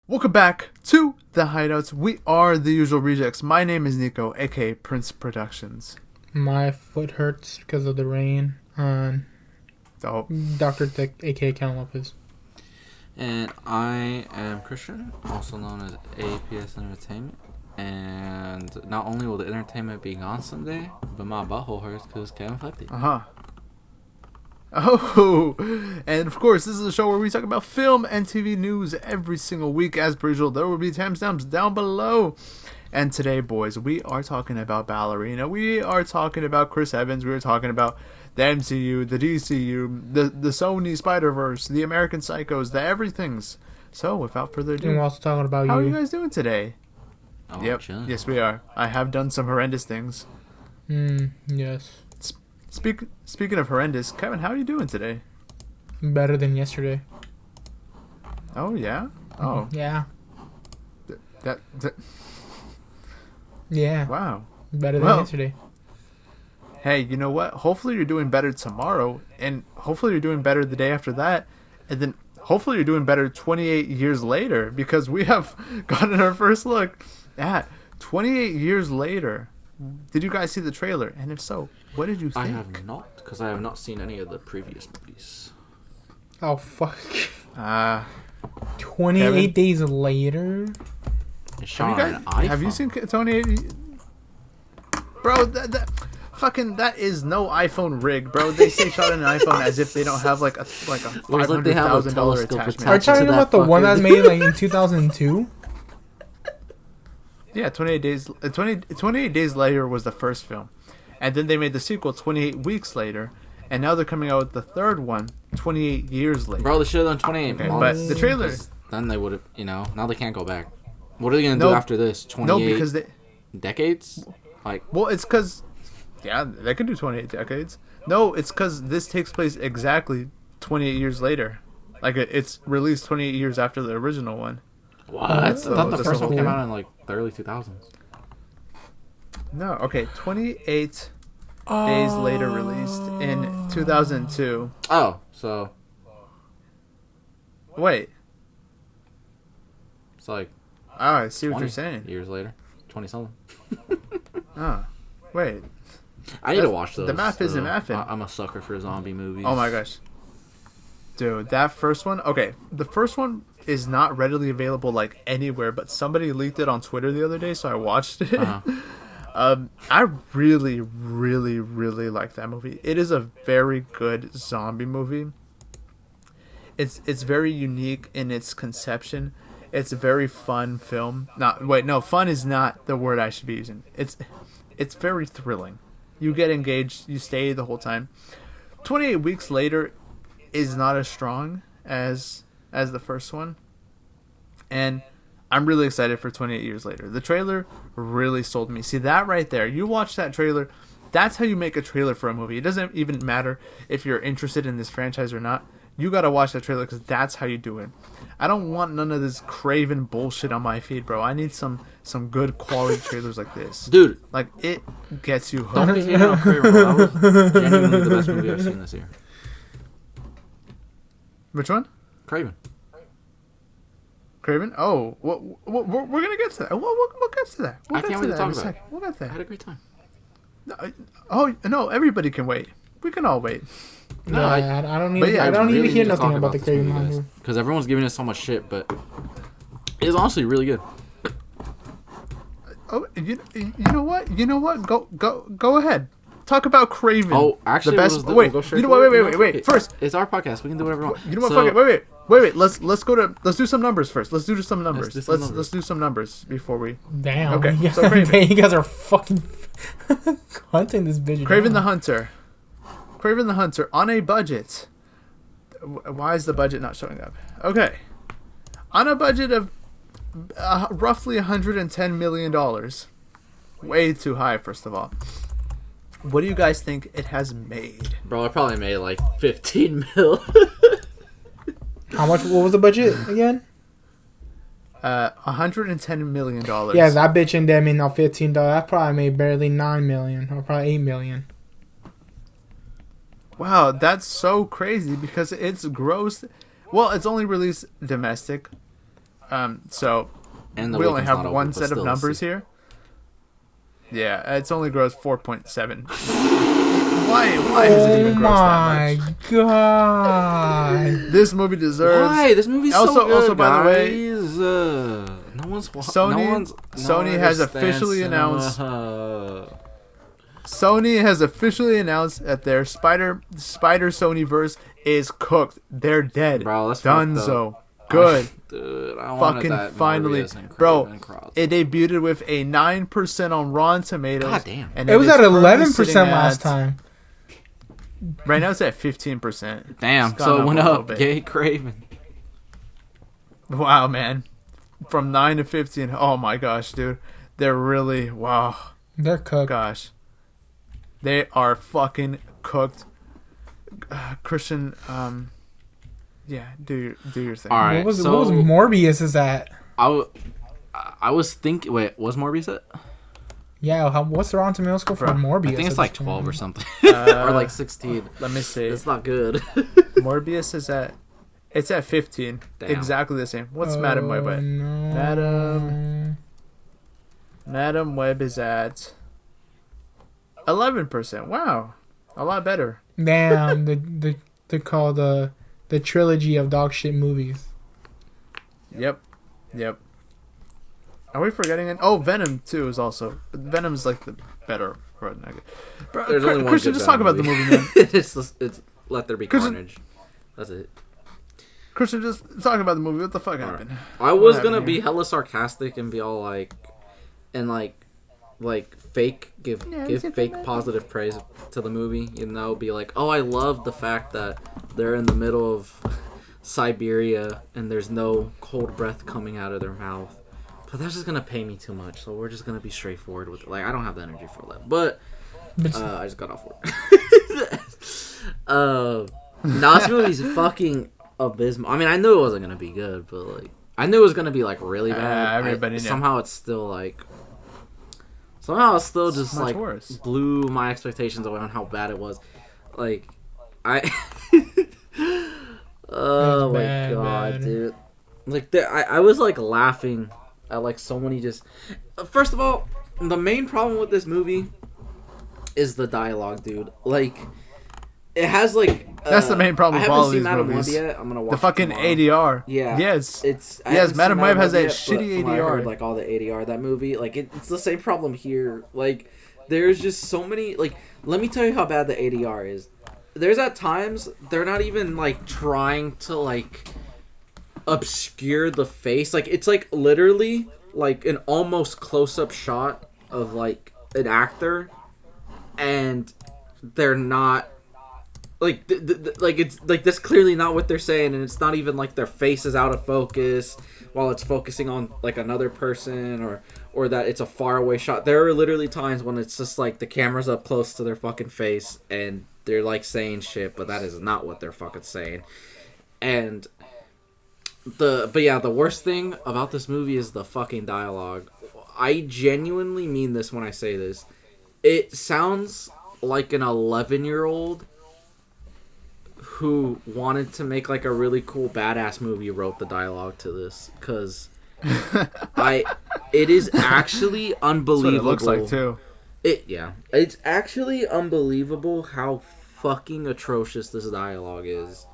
Welcome back to the Hideouts. We are the usual rejects. My name is Neco, aka Prince Productions. My foot hurts because of the rain on Dr. Dick, aka Ken Lopez. And I am Christian, also known as APS Entertainment. And not only will the entertainment be gone someday, but my butthole hurts because Kevin fucked it. Oh, and of course, this is a show where we talk about film and TV news every single week. As per usual, there will be timestamps down below. And today, boys, we are talking about Ballerina. We are talking about Chris Evans. We are talking about the MCU, the DCU, the Sony Spider-Verse, the American Psychos, the everythings. So, without further ado, And we're also talking about how are you guys doing today? Oh, Yep. chilling. Yes, we are. I have done some horrendous things. Yes. Speaking of horrendous, Kevin, how are you doing today? Better than yesterday. Oh, yeah? Oh. Yeah. That Yeah. wow. Better than yesterday. Hey, you know what? Hopefully you're doing better tomorrow, and hopefully you're doing better the day after that, and then hopefully you're doing better 28 years later, because we have gotten our first look at 28 years later. Did you guys see the trailer? And if so, what did you think? I have not, because I have not seen any of the previous movies. Oh, fuck. 28 Kevin? days later? It's shot on an iPhone. Have you seen 28? Bro, that is no iPhone rig, bro. They say shot on an iPhone as if they don't have like a $500,000 attachment. Are you talking about the one that was made like in 2002? Yeah, 28 days. 28 days later was the first film, and then they made the sequel 28 weeks later, and now they're coming out with the third one 28 years later. Bro, they should have done 28 months. But the trailer. Then they would have, now they can't go back. What are they going to do after this? 28 No, because decades? Well, it's because, yeah, they can do 28 decades. No, it's because this takes place exactly 28 years later. Like, it's released 28 years after the original one. What? I thought the that's first one cool. came out in like the early 2000s. No, okay, 28 days later released in 2002. Oh, so Wait. it's like Oh, I see what 20 you're saying. years later. 20-something. Oh, wait. I need to watch those. The math isn't mathing. I'm a sucker for zombie movies. Oh my gosh. Dude, that first one, okay, the first one is not readily available like anywhere, but somebody leaked it on Twitter the other day, so I watched it. I really, really, really like that movie. It is a very good zombie movie. It's very unique in its conception. It's a very fun film. Fun is not the word I should be using. It's very thrilling. You get engaged, you stay the whole time. 28 weeks later is not as strong as the first one. And I'm really excited for 28 years later. The trailer really sold me. See that right there? You watch that trailer. That's how you make a trailer for a movie. It doesn't even matter if you're interested in this franchise or not. You gotta watch that trailer because that's how you do it. I don't want none of this KRAVEN bullshit on my feed, bro. I need some good quality trailers like this. Dude. Like, it gets you hooked. Don't be hating on KRAVEN, bro. That was genuinely the best movie I've seen this year. Which one? KRAVEN. KRAVEN? Oh, we're gonna get to that. We'll get to that. I can't wait to talk about it. We'll get to I had that. a great time. Oh no, everybody can wait. We can all wait. No, I don't need. I don't need to hear nothing about the KRAVEN movie because everyone's giving us so much shit, but it's honestly really good. Oh, you know what? You know what? Go ahead. Talk about KRAVEN. Oh, actually, the best. Wait. First, it's our podcast. We can do whatever we want. You know what? Fuck it. Wait. Let's do some numbers first. Let's do some numbers. Let's do some numbers before we. Damn. Okay. Yeah, So KRAVEN. you guys are fucking hunting this bitch. KRAVEN the Hunter. KRAVEN the Hunter on a budget. Why is the budget not showing up? Okay. On a budget of roughly $110 million. Way too high, first of all. What do you guys think it has made? Bro, I probably made like 15 mil. How much? What was the budget again? $110 million. Yeah, that bitch in there made now $15. That probably made barely $9 million or probably $8 million. Wow, that's so crazy because it's gross. Well, it's only released domestic. So And we only have not one open, set of numbers here. Yeah, it's only grossed 4.7. Why has it even grossed that much? Oh my god! This movie deserves. Why? This movie's also, so good, also, by the way, Sony has officially announced. Sony has officially announced that their Spider Sonyverse is cooked. They're dead. Bro, that's Dunzo. Good. Dude, I fucking that finally, bro. It debuted with a 9% on Rotten Tomatoes. God damn. And it was at 11% last time. Right now it's at 15%. Damn. So it went up. Yay, KRAVEN. Wow, man. From 9 to 15. Oh my gosh, dude. They're really wow. They're cooked. Gosh. They are fucking cooked. Christian, yeah, do your thing. All right. What was Morbius is at? I was thinking. Wait, was Morbius at? Yeah. What's the Rotten Tomatoes score for Morbius? I think it's like 12 or something, or like 16. Let me see. It's not good. Morbius is at. It's at 15. Damn. Exactly the same. What's Madam Web at? No. Madam Web is at 11%. Wow, a lot better. Damn, they call the trilogy of dog shit movies. Yep. Are we forgetting it? Oh, Venom 2 is also. Venom's like the better redneck. There's only one Christian, just talk about the movie, man. it's Let There Be Carnage. That's it. Christian, just talk about the movie. What the fuck happened? I was gonna be hella sarcastic and be all like, and like fake give fake positive praise to the movie. You know, be like, oh, I love the fact that they're in the middle of Siberia and there's no cold breath coming out of their mouth. But that's just gonna pay me too much, so we're just gonna be straightforward with it. Like, I don't have the energy for that. But I just got off work. This movie's fucking abysmal. I mean, I knew it wasn't gonna be good, but like, I knew it was gonna be like really bad. Somehow it's still just like worse. Blew my expectations away on how bad it was. Like, oh my god, dude! Like, I was like laughing at like so many just. First of all, the main problem with this movie is the dialogue, dude. Like, it has like. That's the main problem with all of these movies. Yet. I'm gonna watch the fucking ADR. Yeah. Yes. Madam Web has that shitty ADR. I heard, like, all the ADR of that movie, like it's the same problem here. Like, there's just so many. Like, let me tell you how bad the ADR is. There's at times they're not even like trying to like obscure the face. Like, it's like literally like an almost close-up shot of like an actor, and they're not. Like, like it's like that's clearly not what they're saying, and it's not even like their face is out of focus while it's focusing on like another person, or that it's a faraway shot. There are literally times when it's just like the camera's up close to their fucking face and they're like saying shit, but that is not what they're fucking saying. And the worst thing about this movie is the fucking dialogue. I genuinely mean this when I say this. It sounds like an 11-year-old who wanted to make like a really cool badass movie wrote the dialogue to this, because it is actually unbelievable. That's what it looks like too. It's actually unbelievable how fucking atrocious this dialogue is.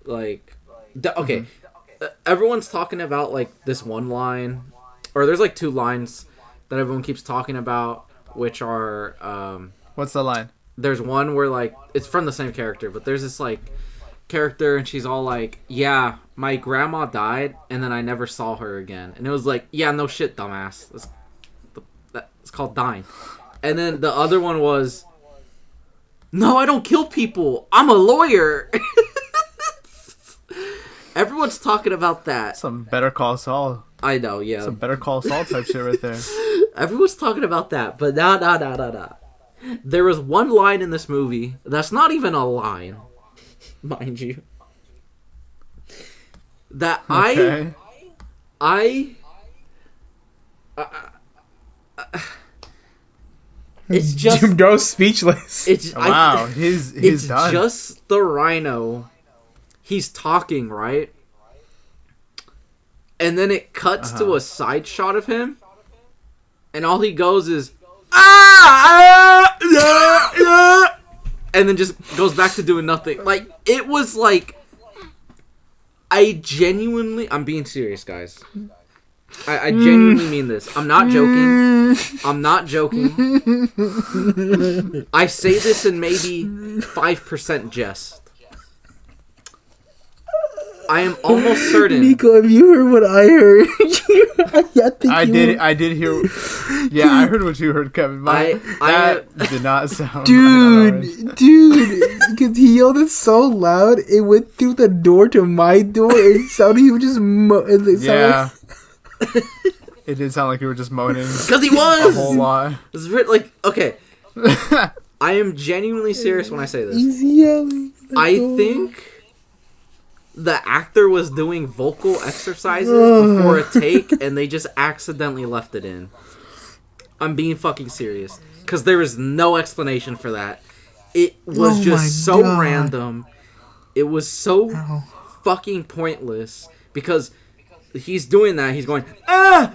Like, okay, everyone's talking about like this one line, or there's like two lines that everyone keeps talking about, which are what's the line? There's one where, like, it's from the same character, but there's this, like, character, and she's all like, yeah, my grandma died, and then I never saw her again. And it was like, yeah, no shit, dumbass. It's called dying. And then the other one was, no, I don't kill people. I'm a lawyer. Everyone's talking about that. Some Better Call Saul. I know, yeah. Some Better Call Saul type shit right there. Everyone's talking about that, but nah. There was one line in this movie that's not even a line, mind you, that okay. It's just Jim goes speechless. Wow, he's done. It's just the Rhino. He's talking, right? and then it cuts to a side shot of him, and all he goes is ah, and then just goes back to doing nothing. Like, it was like, I'm being serious, guys. I genuinely mean this. I'm not joking. I say this in maybe 5% jest. I am almost certain. Neco, have you heard what I heard? I did hear. Yeah, I heard what you heard, Kevin. That did not sound. Dude, because he yelled it so loud, it went through the door to my door. It sounded he was just. Yeah. It did sound like you were just moaning. Because he was! A whole lot. It's like, okay. I am genuinely serious when I say this. He's yelling. I think the actor was doing vocal exercises before a take, and they just accidentally left it in. I'm being fucking serious. Because there is no explanation for that. It was just so random. It was so fucking pointless. Because he's doing that. He's going, and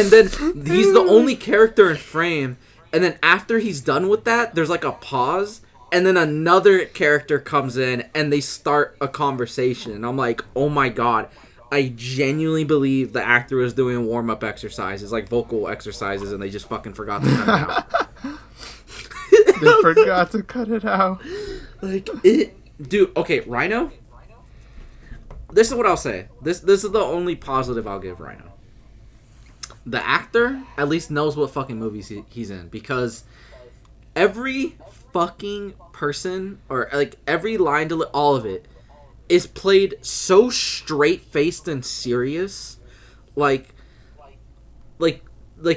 then he's the only character in frame. And then after he's done with that, there's like a pause. And then another character comes in and they start a conversation. And I'm like, oh my god. I genuinely believe the actor was doing warm-up exercises, like vocal exercises, and they just fucking forgot to cut it out. They forgot to cut it out. Like, dude, okay, Rhino? This is what I'll say. This is the only positive I'll give Rhino. The actor at least knows what fucking movies he's in, because every fucking person, or like every line, all of it, is played so straight-faced and serious. Like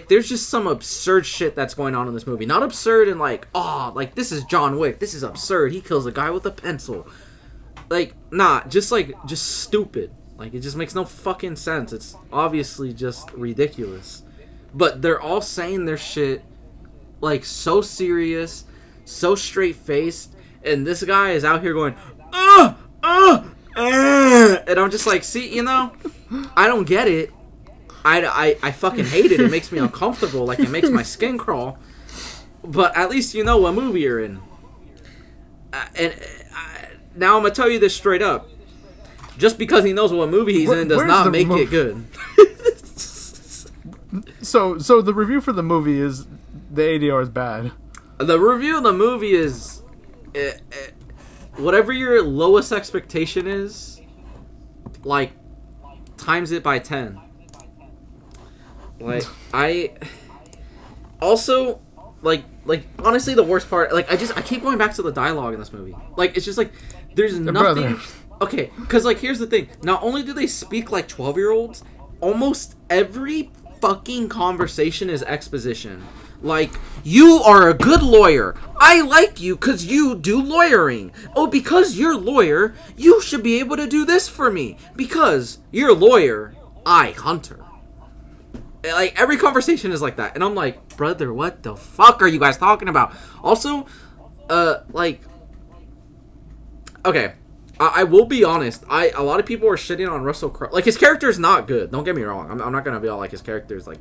there's just some absurd shit that's going on in this movie. Not absurd and like, oh, like this is John Wick. This is absurd. He kills a guy with a pencil. Like, nah, just stupid. Like, it just makes no fucking sense. It's obviously just ridiculous. But they're all saying their shit, like, so serious, so straight-faced, and this guy is out here going, and I'm just like, see, you know, I don't get it. I fucking hate it. It makes me uncomfortable. Like, it makes my skin crawl. But at least you know what movie you're in. Now I'm going to tell you this straight up. Just because he knows what movie he's in does not make it good. So the review for the movie is the ADR is bad. The review of the movie is whatever your lowest expectation is, like, times it by 10. Like, I also like honestly the worst part, like, I keep going back to the dialogue in this movie. Like, it's just like there's nothing. Okay, because, like, here's the thing. Not only do they speak like 12-year-olds, almost every fucking conversation is exposition. Like, you are a good lawyer. I like you because you do lawyering. Oh, because you're a lawyer, you should be able to do this for me. Because you're a lawyer, I hunter. Like, every conversation is like that. And I'm like, brother, what the fuck are you guys talking about? Also, like, okay. I will be honest. A lot of people are shitting on Russell Crowe. Like, his character is not good. Don't get me wrong. I'm not gonna be all like his character is like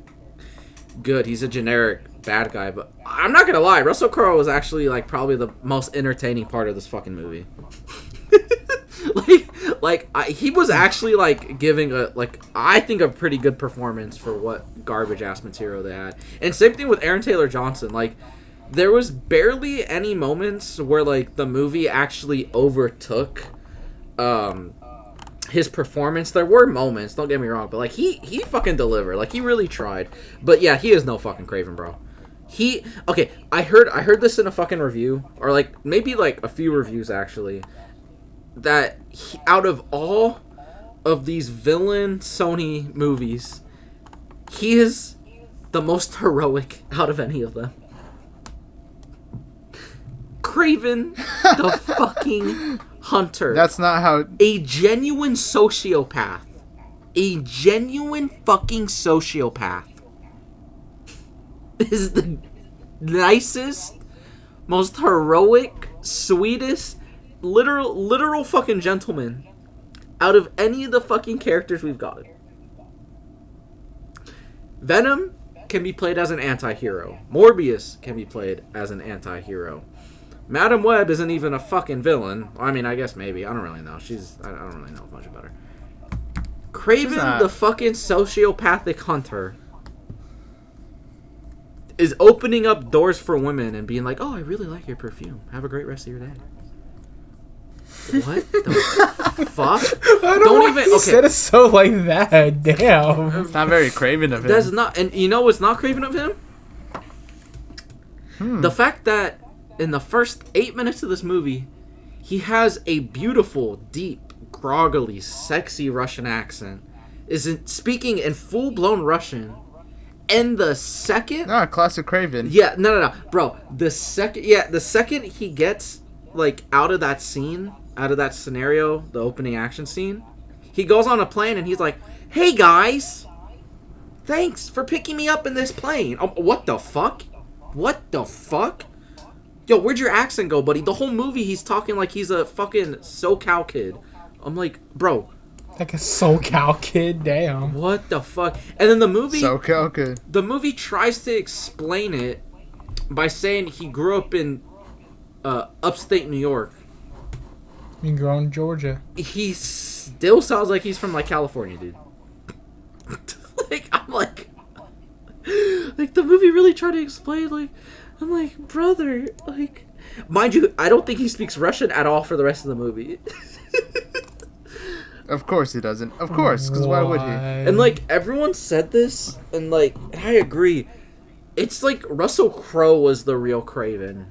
good. He's a generic bad guy. But I'm not gonna lie. Russell Crowe was actually like probably the most entertaining part of this fucking movie. He was actually like giving I think a pretty good performance for what garbage ass material they had. And same thing with Aaron Taylor Johnson. Like, there was barely any moments where like the movie actually overtook his performance. There were moments, don't get me wrong, but like he fucking delivered. Like, he really tried. But yeah, he is no fucking Kraven, bro. I heard this in a fucking review, or like maybe like a few reviews actually, that out of all of these villain Sony movies, he is the most heroic out of any of them. Kraven the fucking hunter. That's not how... A genuine sociopath. A genuine fucking sociopath is the nicest, most heroic, sweetest, literal fucking gentleman out of any of the fucking characters we've got. Venom can be played as an anti-hero. Morbius can be played as an anti-hero. Madam Web isn't even a fucking villain. I mean, I guess maybe. I don't really know. I don't really know much about her. Kraven, the fucking sociopathic hunter, is opening up doors for women and being like, "Oh, I really like your perfume. Have a great rest of your day." What the fuck? Don't even. Okay. Said it so like that. Damn. It's not very Kraven of him. That's not. And you know what's not Kraven of him? The fact that in the first 8 minutes of this movie, he has a beautiful, deep, groggily, sexy Russian accent, isn't speaking in full-blown Russian, and the second... classic Kraven. Yeah, no, bro, the second he gets, like, out of that scene, out of that scenario, the opening action scene, he goes on a plane and he's like, "Hey, guys, thanks for picking me up in this plane." What the fuck? What the fuck? Yo, where'd your accent go, buddy? The whole movie he's talking like he's a fucking SoCal kid. I'm like, bro. Like a SoCal kid, damn. What the fuck? And then the movie... SoCal kid. The movie tries to explain it by saying he grew up in upstate New York. You grew up in Georgia. He still sounds like he's from, like, California, dude. I'm like, the movie really tried to explain, like... I'm like, brother, like... Mind you, I don't think he speaks Russian at all for the rest of the movie. Of course he doesn't. Of course, because why would he? And, like, everyone said this, and, like, I agree. It's like Russell Crowe was the real Kraven.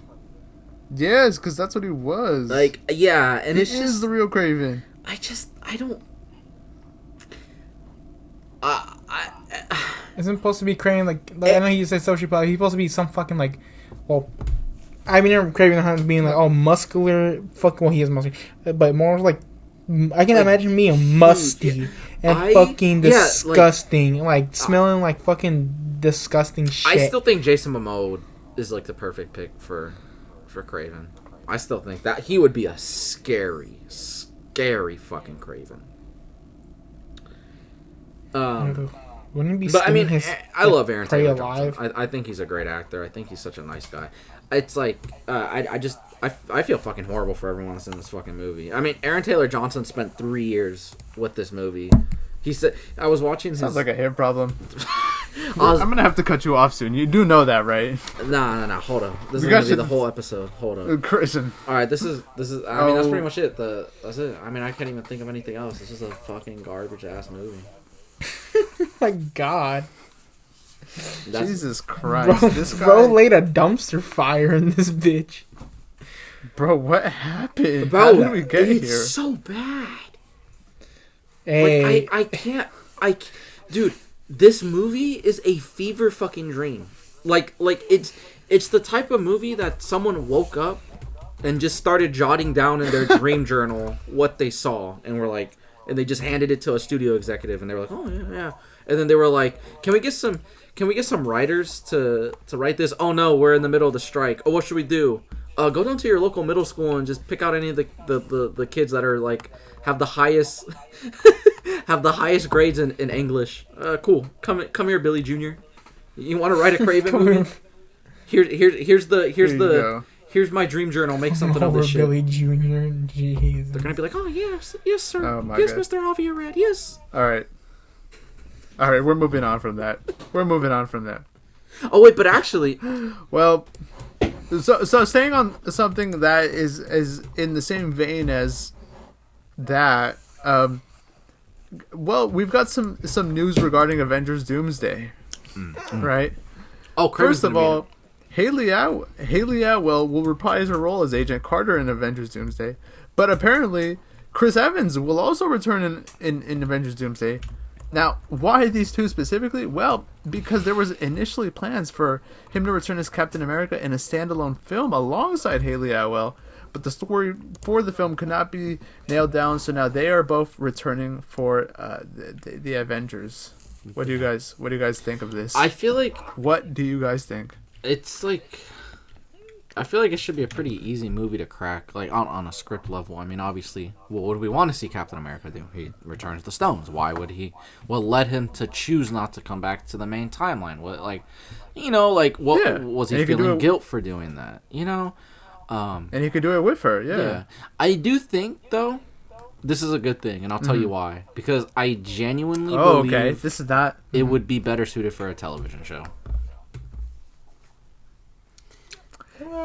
Yes, because that's what he was. Like, yeah, and it's just... the real Kraven. I don't... Isn't supposed to be Kraven, like I know you said sociopath, he's supposed to be some fucking, like... Well, I mean, never Kraven Hunt being like, muscular, fucking, well, he is muscular, but more like, I can imagine me musty and fucking disgusting, like smelling like fucking disgusting shit. I still think Jason Momoa is like the perfect pick for Kraven. I still think that he would be a scary fucking Kraven. Wouldn't it be? But I mean, I love Aaron Taylor Johnson. I think he's a great actor. I think he's such a nice guy. It's like I feel fucking horrible for everyone that's in this fucking movie. I mean, Aaron Taylor Johnson spent 3 years with this movie. He said I was watching. Sounds like a hair problem. I'm gonna have to cut you off soon. You do know that, right? Nah. Hold on. This is gonna be the whole episode. Hold on. Christian. All right. This is. I mean, that's pretty much it. That's it. I mean, I can't even think of anything else. This is a fucking garbage ass movie. My God. Jesus Christ. This guy... Bro laid a dumpster fire in this bitch. Bro, what happened? How did we get here? It's so bad. Hey. Like, I can't. Dude, this movie is a fever fucking dream. Like it's the type of movie that someone woke up and just started jotting down in their dream journal what they saw, and were like, and they just handed it to a studio executive, and they were like, "Oh yeah." And then they were like, "Can we get some writers to write this?" "Oh no, we're in the middle of the strike." "Oh, what should we do?" Go down to your local middle school and just pick out any of the kids that are like have the highest grades in English." Cool. Come here, Billy Jr. You want to write a Kraven movie? Here's my dream journal. Make something of this shit. Billy Jr. Jesus. They're gonna be like, "Oh yes, sir. Oh, my yes, God. Mr. Javier Red. Yes." All right, we're moving on from that. Oh wait, but actually, well, so staying on something that is in the same vein as that. Well, we've got some news regarding Avengers Doomsday, right? Oh, first of all, Haley Atwell will reprise her role as Agent Carter in Avengers Doomsday, but apparently Chris Evans will also return in Avengers Doomsday. Now, why these two specifically? Well, because there was initially plans for him to return as Captain America in a standalone film alongside Haley Atwell, but the story for the film could not be nailed down, so now they are both returning for the Avengers. What do you guys think of this? I feel like... What do you guys think? It's like... I feel like it should be a pretty easy movie to crack, like on a script level. I mean, obviously, well, what do we want to see Captain America do? He returns the stones. Why would he? What led him to choose not to come back to the main timeline? What, like, what was he feeling guilt for doing that? And he could do it with her. Yeah. I do think though, this is a good thing, and I'll tell you why. Because I genuinely believe this is not. It would be better suited for a television show.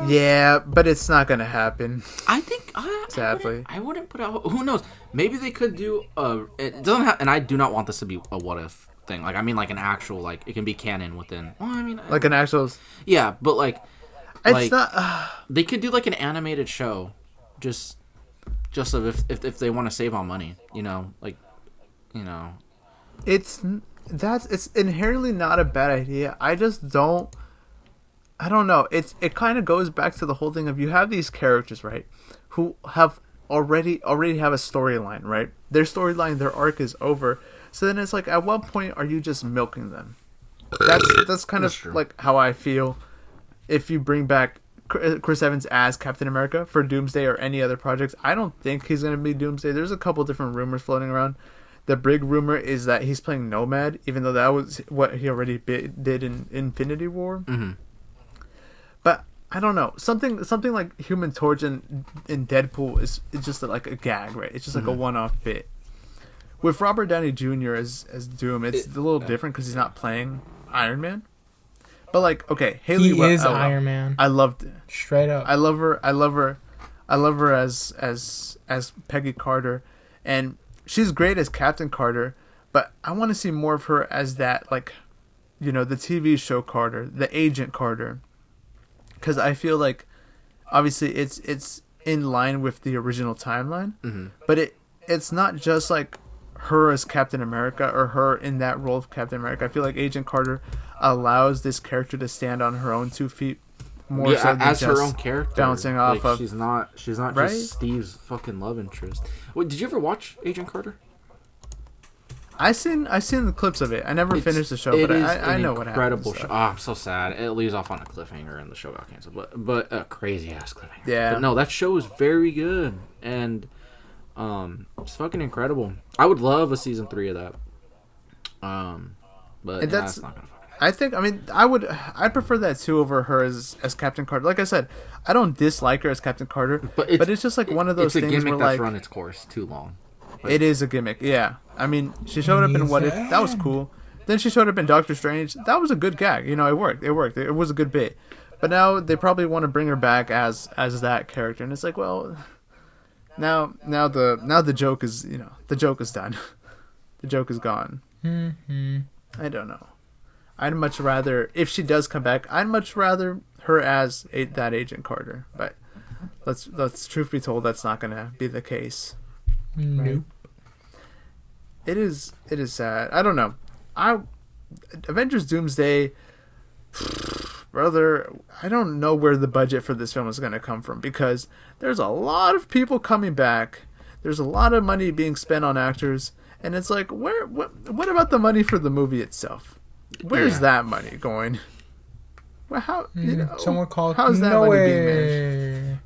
Yeah, but it's not gonna happen. I think, sadly, I wouldn't put out. Who knows? Maybe they could do it doesn't have, and I do not want this to be a what if thing. Like, I mean, like an actual, like, it can be canon within. Well, I mean, like an actual. Yeah, but like, it's not. They could do like an animated show, just of if they want to save on money, It's inherently not a bad idea. I just don't. I don't know. It kind of goes back to the whole thing of you have these characters, right, who have already have a storyline, right? Their storyline, their arc is over. So then it's like, at what point are you just milking them? That's kind of true. Like how I feel. If you bring back Chris Evans as Captain America for Doomsday or any other projects, I don't think he's gonna be Doomsday. There's a couple different rumors floating around. The big rumor is that he's playing Nomad, even though that was what he already did in Infinity War. Mm-hmm. But I don't know, something like Human Torch in Deadpool is just like a gag, right? It's just like a one-off bit. With Robert Downey Jr. as Doom, it's a little different because he's not playing Iron Man. But like, okay, Haley he is Iron Man. I loved it. Straight up. I love her as Peggy Carter, and she's great as Captain Carter. But I want to see more of her as that, like, the TV show Carter, the Agent Carter. Because I feel like, obviously, it's in line with the original timeline, but it's not just like her as Captain America or her in that role of Captain America. I feel like Agent Carter allows this character to stand on her own 2 feet more so than as just her own character, bouncing off of. She's not right? just Steve's fucking love interest. Wait, did you ever watch Agent Carter? I seen the clips of it. I never finished the show, but I know what happened. Incredible show. Oh, I'm so sad. It leaves off on a cliffhanger, and the show got canceled. But a crazy ass cliffhanger. Yeah. But no, that show is very good, and it's fucking incredible. I would love a season 3 of that. But that's not gonna. I'd prefer that too over her as Captain Carter. Like I said, I don't dislike her as Captain Carter, but it's just like one of those things where, like, it's a gimmick that's run its course too long. It is a gimmick, yeah. I mean, she showed up in What If. That was cool. Then she showed up in Doctor Strange. That was a good gag. It worked. It was a good bit. But now they probably want to bring her back as that character, and it's like, well, now the joke is the joke is done. The joke is gone. Mm-hmm. I don't know. I'd much rather, if she does come back, I'd much rather her as that Agent Carter. But let's truth be told, that's not gonna be the case. Nope. Right? It is sad. I don't know. Avengers Doomsday, brother, I don't know where the budget for this film is going to come from, because there's a lot of people coming back. There's a lot of money being spent on actors, and it's like, what about the money for the movie itself? Where's that money going? Well, how someone called how's that money being managed?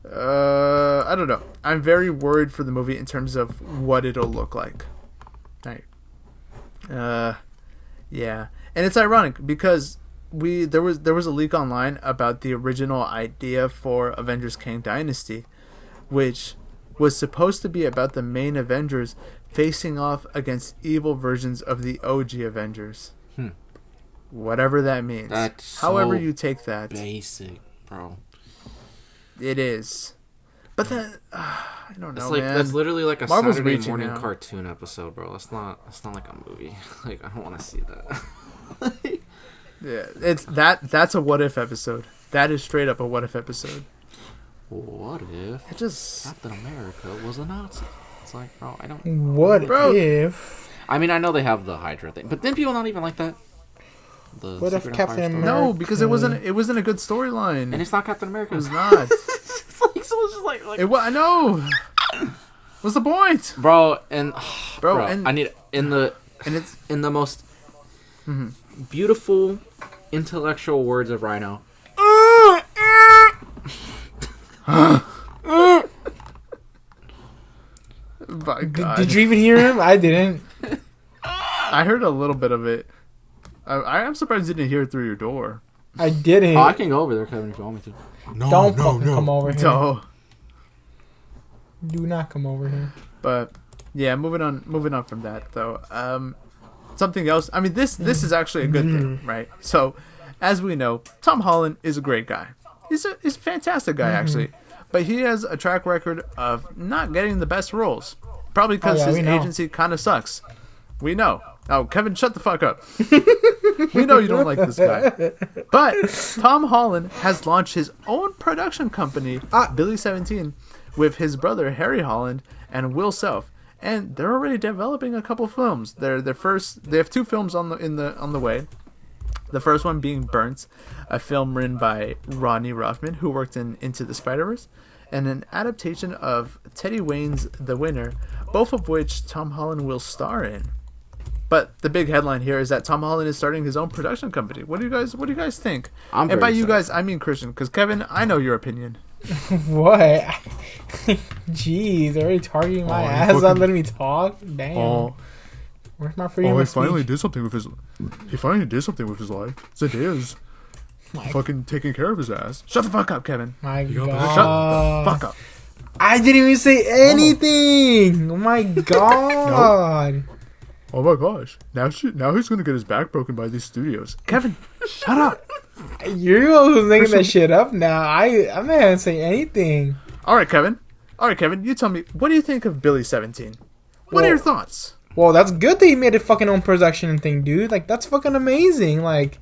I don't know. I'm very worried for the movie in terms of what it'll look like. Right. Yeah. And it's ironic because there was a leak online about the original idea for Avengers Kang Dynasty, which was supposed to be about the main Avengers facing off against evil versions of the OG Avengers. Whatever that means. That's however so you take that. Basic, bro. It is. But then I don't know, It's like, man. that's literally like a Marvel's Saturday reaching morning now. cartoon episode, bro. That's not like a movie. Like, I don't want to see that. Yeah, that's a what if episode. That is straight up a what if episode. What if It just Captain America was a Nazi? It's like, bro, I don't. What Bro. if? I mean, I know they have the Hydra thing, but then people not even like that. The What if Secret Captain Empire story. America- no, because it wasn't a good storyline. And it's not Captain America. It was not. It's like someone's just like I know. What's the point, bro? And bro? bro, And I need it's in the most beautiful intellectual words of Rhino. My God. Did you even hear him? I didn't. I heard a little bit of it. I am surprised you didn't hear it through your door. I didn't. Oh, I can go over there, Kevin, if you want me to. No, don't fucking come over here. No. Do not come over here. But yeah, moving on from that though. Something else. I mean, this is actually a good thing, right? So, as we know, Tom Holland is a great guy. He's a fantastic guy actually, but he has a track record of not getting the best roles. Probably because his agency kind of sucks. We know. Oh, Kevin, shut the fuck up. We know you don't like this guy. But Tom Holland has launched his own production company, Billy 17, with his brother Harry Holland and Will Self, and they're already developing a couple films. They have 2 films on the way. The first one being Burnt, a film written by Rodney Ruffman, who worked in Into the Spider-Verse, and an adaptation of Teddy Wayne's The Winner, both of which Tom Holland will star in. But the big headline here is that Tom Holland is starting his own production company. What do you guys think? And by you guys, I mean Christian, because Kevin, I know your opinion. What? Jeez, they're already targeting my ass, not letting me talk. Damn. Where's my freedom of speech? He finally did something with his life. Zendaya's fucking taking care of his ass. Shut the fuck up, Kevin. My God. Shut the fuck up. I didn't even say anything. Oh my God. Nope. Oh my gosh. Now he's gonna get his back broken by these studios. Kevin, shut up. You're the one who's making that shit up now. I'm not gonna say anything. Alright, Kevin, you tell me, what do you think of Billy 17? What are your thoughts? Well, that's good that he made a fucking own production thing, dude. Like, that's fucking amazing. Like,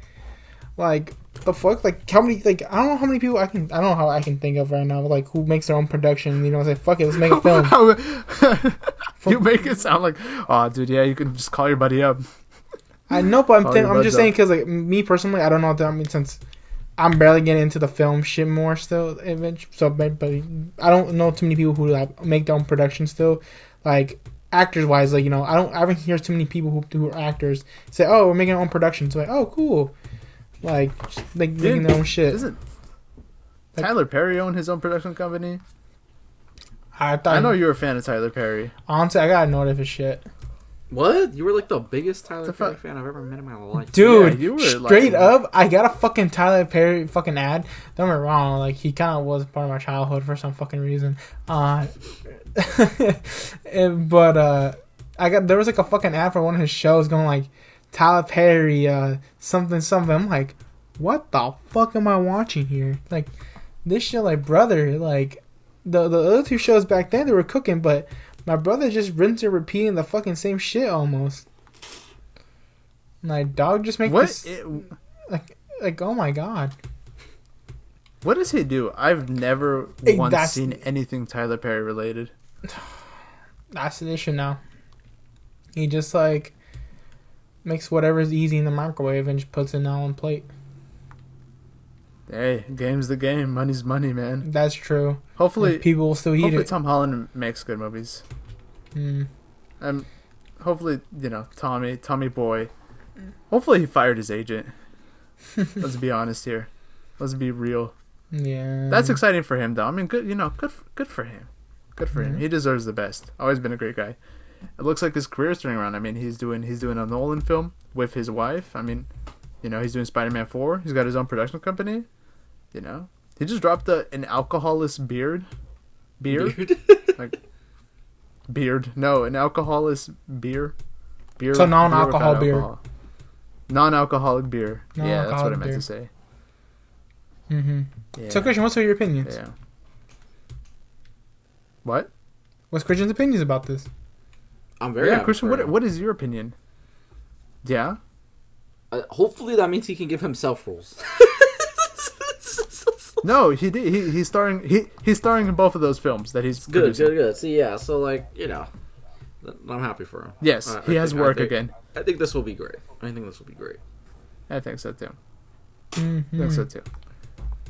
the fuck? Like, how many, like, I don't know how many people I don't know how I can think of right now, like, who makes their own production, you know, say, fuck it, let's make a film. You make it sound like, oh, dude, yeah, you can just call your buddy up. I know, but I'm just saying, because, like, me personally, I don't know if that means, since I'm barely getting into the film shit more still, so, but I don't know too many people who, like, make their own production still, like, actors wise, like, you know, I haven't heard too many people who are actors say, oh, we're making our own production. So like, oh, cool, like making their own shit. Isn't Tyler Perry own his own production company? I know you're a fan of Tyler Perry. Honestly, I got annoyed of his shit. What? You were like the biggest Tyler Perry fan I've ever met in my life. Dude, you were straight up, I got a fucking Tyler Perry fucking ad. Don't get me wrong, like, he kind of was part of my childhood for some fucking reason. But there was like a fucking ad for one of his shows going like, Tyler Perry, something. I'm like, what the fuck am I watching here? Like, this shit, like, brother, like, the other 2 shows back then, they were cooking, but my brother just rinsed and repeating the fucking same shit almost. Like, dog, just make this... Like, oh my God. What does he do? I've never once seen anything Tyler Perry related. That's the issue now. He just, like, makes whatever's easy in the microwave and just puts it on plate. Hey, game's the game. Money's money, man. That's true. Hopefully, like, people will still eat it. Hopefully Tom Holland makes good movies. Hopefully, you know, Tommy Boy. Hopefully he fired his agent. Let's be honest here. Let's be real. Yeah. That's exciting for him, though. I mean, good for him. Good for him. He deserves the best. Always been a great guy. It looks like his career's turning around. I mean, he's doing a Nolan film with his wife. I mean, you know, he's doing Spider-Man 4. He's got his own production company. You know, he just dropped an alcoholless beard. Like, beard. No, an alcoholless beer. So non-alcohol beer. Non-alcoholic beer. Yeah, that's what I meant to say. Yeah. So, Christian, what's your opinions? Yeah. What? What's Christian's opinions about this? I'm very happy Christian, for him. what is your opinion? Yeah? Hopefully that means he can give himself roles. No, he did. He's starring. He's starring in both of those films that he's producing. Good. See, yeah. So, like, you know, I'm happy for him. Yes, he has work again. I think this will be great. I think so too. I think so too.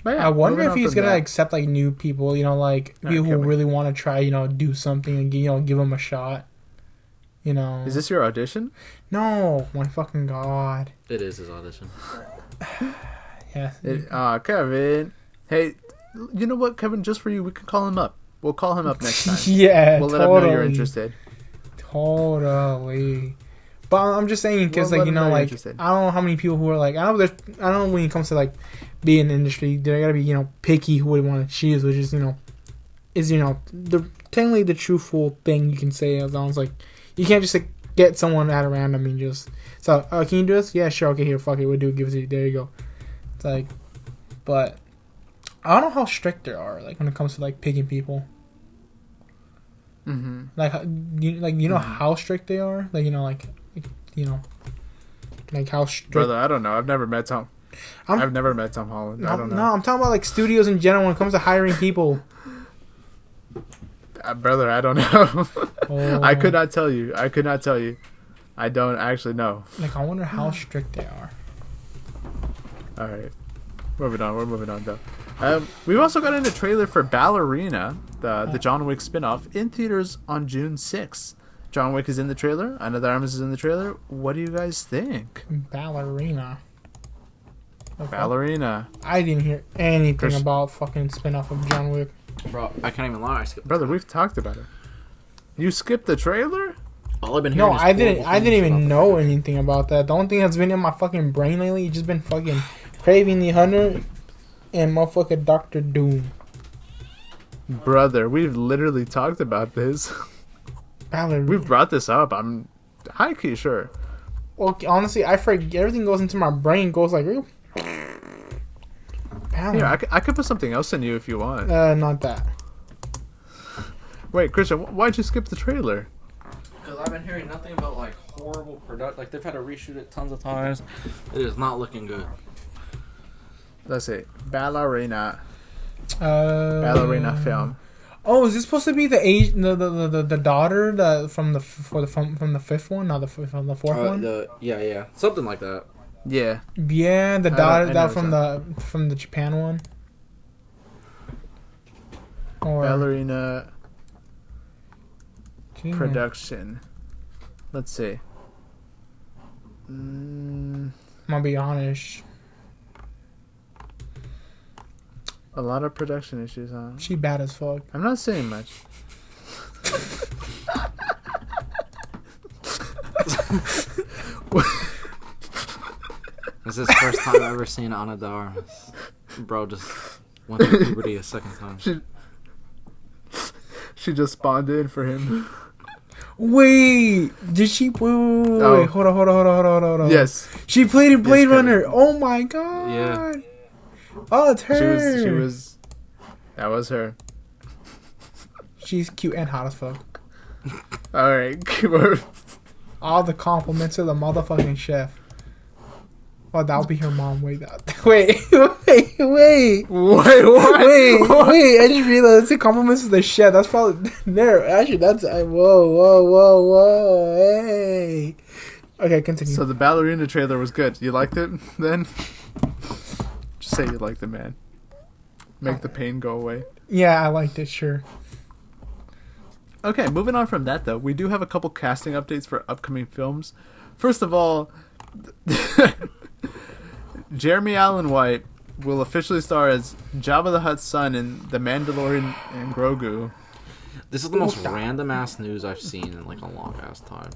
But yeah, I wonder if he's gonna accept like new people. You know, like people who really want to try. You know, do something and give him a shot. You know. Is this your audition? No, my fucking God. It is his audition. Yeah. Kevin. Hey, you know what, Kevin? Just for you, we can call him up. We'll call him up next time. Yeah, we'll let totally. him know you're interested. Totally. But I'm just saying because We'll like let like him know I don't know how many people who are like I don't know when it comes to like being in the industry they gotta be picky who would want to choose, which is is the technically the truthful thing you can say as long as like you can't just like get someone at a random and just can you do this? Yeah, sure, okay, here, fuck it, we'll do it, give it to you, there you go. It's like, but I don't know how strict they are like when it comes to like picking people. Mm-hmm. Like how strict they are, like like how strict. Brother, I don't know. I've never met Tom. I've never met Tom Holland. I don't know. No, I'm talking about like studios in general when it comes to hiring people. Brother, I don't know. Oh. I could not tell you. I don't actually know. Like, I wonder how strict they are. All right. Moving on. We're moving on, though. We've also got in a trailer for Ballerina, the John Wick spinoff, in theaters on June 6th. John Wick is in the trailer. Ana de Armas is in the trailer. What do you guys think? Ballerina. Okay. Ballerina. I didn't hear anything about fucking spinoff of John Wick. Bro, I can't even lie. Brother, we've talked about it. You skipped the trailer? All I've been hearing No, is I didn't even know that. anything about that. The only thing that's been in my fucking brain lately has just been fucking Kraven the Hunter and motherfucking Dr. Doom. Brother, we've literally talked about this. Ballerina. We've brought this up. I'm high-key sure. Well, honestly, I forget. Everything goes into my brain. Goes like, Here, I could put something else in you if you want. Not that. Wait, Christian, why'd you skip the trailer? Because I've been hearing nothing about like horrible product. Like they've had to reshoot it tons of times. It is not looking good. Let's see, Ballerina. Ballerina film. Oh, is this supposed to be the daughter from the fifth one? Not from the fourth one. Yeah, something like that. Yeah. Yeah, the daughter that from from the Japan one. Or Ballerina production. Let's see. I'm gonna be honest. A lot of production issues, huh? She bad as fuck. I'm not saying much. This is the first time I've ever seen Ana de Armas. Bro just went through puberty a second time. She just spawned in for him. Wait, did she? Wait, hold on. Yes. She played in Blade Runner. Oh my god. Yeah. Oh, it's her. She was. That was her. She's cute and hot as fuck. All right. All the compliments of the motherfucking chef. Oh, that'll be her mom. Wait. What? Wait. I just realized the compliments of the chef. That's probably there. Actually, that's whoa. Hey. Okay, continue. So the Ballerina trailer was good. You liked it then? Just say you liked it, man. Make the pain go away. Yeah, I liked it. Sure. Okay, moving on from that though, we do have a couple casting updates for upcoming films. First of all, Jeremy Allen White will officially star as Jabba the Hutt's son in The Mandalorian and Grogu. This is the most random ass news I've seen in like a long ass time.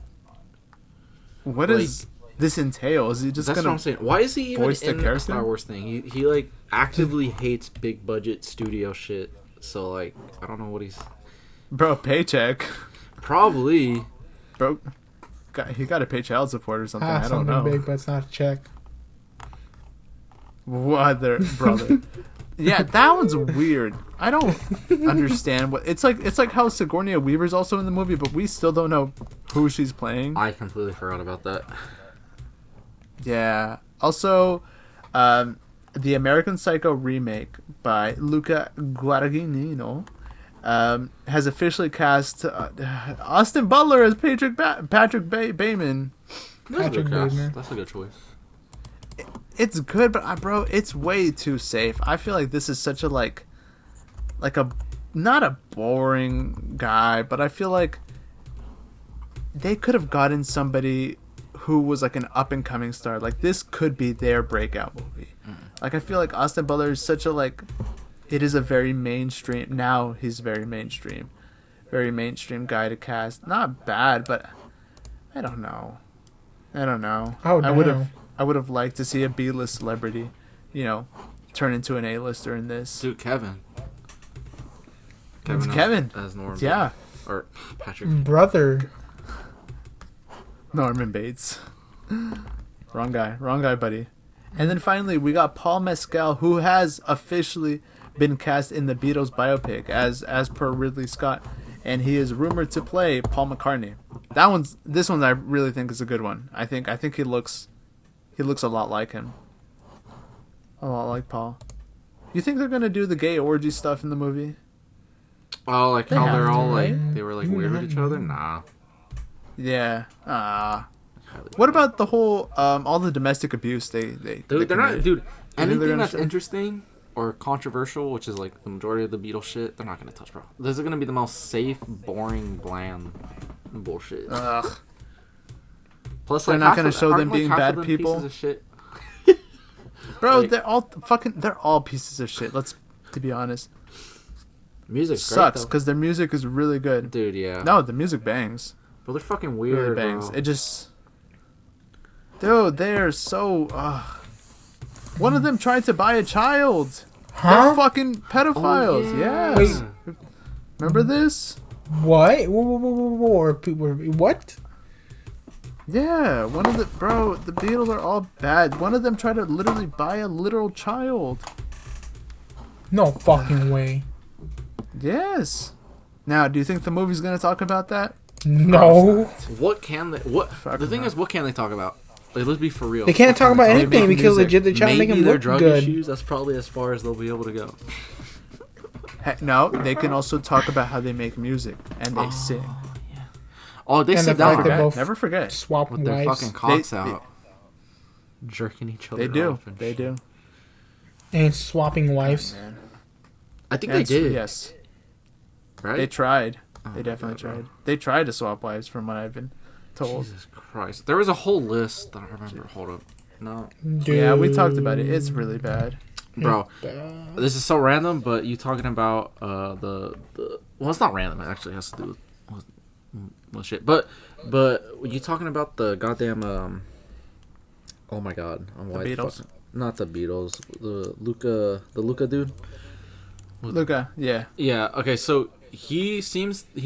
What does this entail? Is he just that's gonna what I'm saying. Why is he even voice the in the character? Star Wars thing? He like actively hates big budget studio shit. So like I don't know what he's. Bro, paycheck. Probably. Bro, he got to pay child support or something. I don't know. Big, but it's not a check. What, brother? Yeah, that one's weird. I don't understand what it's like. It's like how Sigourney Weaver's also in the movie, but we still don't know who she's playing. I completely forgot about that. Yeah. Also, the American Psycho remake by Luca Guadagnino has officially cast Austin Butler as Patrick Bateman. That's a good cast. Bateman. That's a good choice. It's good, but bro, it's way too safe. I feel like this is such a like a not a boring guy, but I feel like they could have gotten somebody who was like an up and coming star. Like this could be their breakout movie. Like I feel like Austin Butler is such a like, it is a very mainstream. Now he's very mainstream guy to cast. Not bad, but I don't know. Oh, I would have liked to see a B-list celebrity, you know, turn into an A-lister in this. Dude, Kevin. It's Kevin. As Norman. Yeah. Or Patrick. Brother. Norman Bates. Wrong guy, buddy. And then finally, we got Paul Mescal, who has officially been cast in the Beatles biopic as per Ridley Scott, and he is rumored to play Paul McCartney. This one I really think is a good one. I think he looks a lot like him. A lot like Paul. You think they're gonna do the gay orgy stuff in the movie? Oh, like how they're all right? like they were like weird with each other? Nah. Yeah. What about the whole all the domestic abuse they Dude, they're not. Dude, anything gonna that's show? interesting or controversial, which is like the majority of the Beatles shit, they're not gonna touch, bro. This is gonna be the most safe, boring, bland bullshit. Ugh. Plus, They're like, not gonna show them half being of bad them people? pieces of shit. Bro, Like- they're all pieces of shit. To be honest. Music's Sucks great, because their music is really good. though. Dude, yeah. No, the music bangs. But they're fucking Really weird, bangs. bro. It just, dude, they're so. One of them tried to buy a child. Huh? They're fucking pedophiles. Oh, Yeah. Wait. Remember this? What? What? Yeah, the Beatles are all bad. One of them tried to literally buy a literal child. No fucking way. Yes. Now, do you think the movie's gonna talk about that? No. What can they? What Fuck the thing no. is? What can they talk about? Like, let's be for real. They can't talk about They anything make because music. legit they're trying to make Maybe them their look drug good. issues. That's probably as far as they'll be able to go. No, they can also talk about how they make music and they sing. Oh, they And sit the fact down that both Never forget. swap with their wives fucking cocks They- out, jerking each other. They do. off and They shit. do. and swapping wives. Man. I think And they did. Yes. Right? They tried. Oh They my definitely God, bro. tried. They tried to swap wives, from what I've been told. Jesus Christ. There was a whole list that I remember. Hold up. No. Dude. Yeah, we talked about it. It's really bad. Bro, this is so random, but you talking about the well, it's not random. It actually has to do with shit. But you talking about the goddamn oh my god, I'm The Beatles? not the Beatles, the Luca dude. Luca, yeah. Yeah. Okay. So he's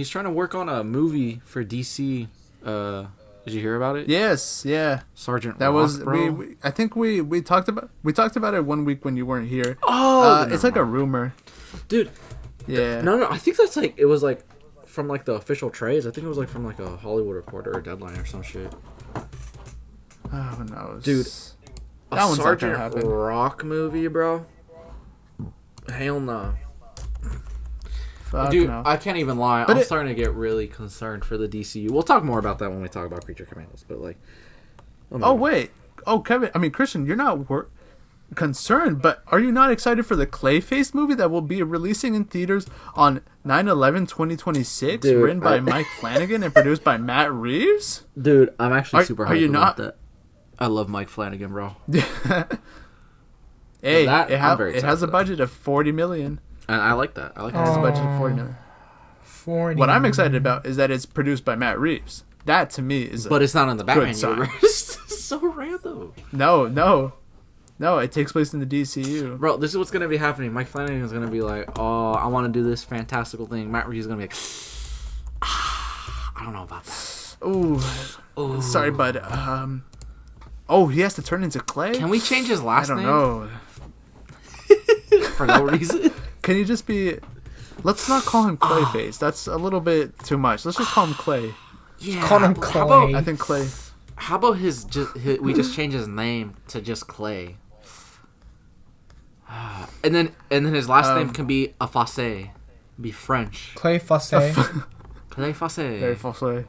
trying to work on a movie for DC. Did you hear about it? Yes, yeah. Sergeant. That Rock, was bro. we I think we talked about it one week when you weren't here. Oh, It's like a rumor. dude. Yeah. No. I think that's like it was like from like the official trades. I think it was like from like a Hollywood Reporter or Deadline or some shit. Oh, who knows? Dude, that one's not Sergeant gonna happen. Rock movie, bro. Hell no. Fuck Dude, no. I can't even lie. But I'm it- starting to get really concerned for the DCU. We'll talk more about that when we talk about Creature Commandos. But like, my Oh God. wait. Oh Kevin. I mean Christian, you're not concerned, but are you not excited for the Clayface movie that will be releasing in theaters on 9/11/2026, Dude, written by Mike Flanagan and produced by Matt Reeves? Dude, I'm actually Are- super are hyped you about not? that. I love Mike Flanagan, bro. Hey, That- it, I'm very it excited has for a that. budget of 40 million. And I like that. I like It has a that. budget of 40 million. 40. What I'm excited about is that it's produced by Matt Reeves. That to me is But it's not in the Batman sign. universe. So random. no. It takes place in the DCU. Bro, this is what's gonna be happening. Mike Flanagan is gonna be like, "Oh, I want to do this fantastical thing." Matt Reeves is gonna be like, "I don't know about that." Ooh, Ooh. sorry, bud. Oh, he has to turn into Clay. Can we change his I last don't name know. for no reason? Can you just be? Let's not call him Clayface. That's a little bit too much. Let's just call him Clay. Yeah. Call him How about, Clay. I think Clay. how about we just change his name to just Clay, and then his last name can be Afase, be French. Clay Fosse. Clayface. Very false way.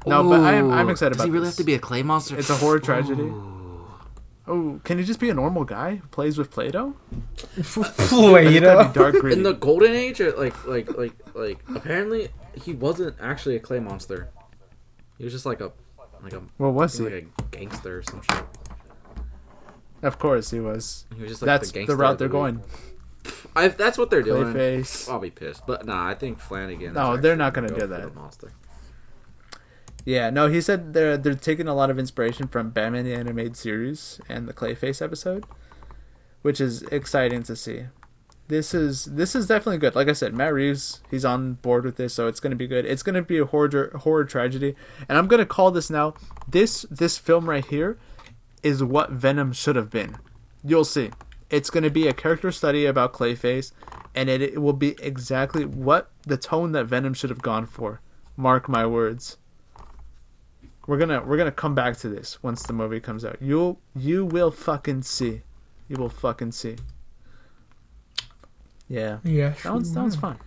No, but I'm excited Does about he really this. have to be a clay monster? It's a horror tragedy. Oh, can he just be a normal guy who plays with Play-Doh? It's gotta be Play-Doh. dark green. In the golden age, or like apparently he wasn't actually a clay monster. He was just like a Like a What was he? like a gangster or some shit. Of course he was. He was just like That's the gangster the route of they're week. going. If that's what they're doing, Clayface. I'll be pissed. But nah, I think Flanagan. No, is they're actually not gonna go do for that. the monster. Yeah, no, he said they're taking a lot of inspiration from Batman the Animated Series and the Clayface episode, which is exciting to see. This is definitely good. Like I said, Matt Reeves, he's on board with this, so it's gonna be good. It's gonna be a horror tragedy, and I'm gonna call this now. This film right here is what Venom should have been. You'll see. It's gonna be a character study about Clayface, and it will be exactly what the tone that Venom should have gone for. Mark my words. We're gonna come back to this once the movie comes out. You will fucking see. You will fucking see. Yeah. Yeah. That one's fun.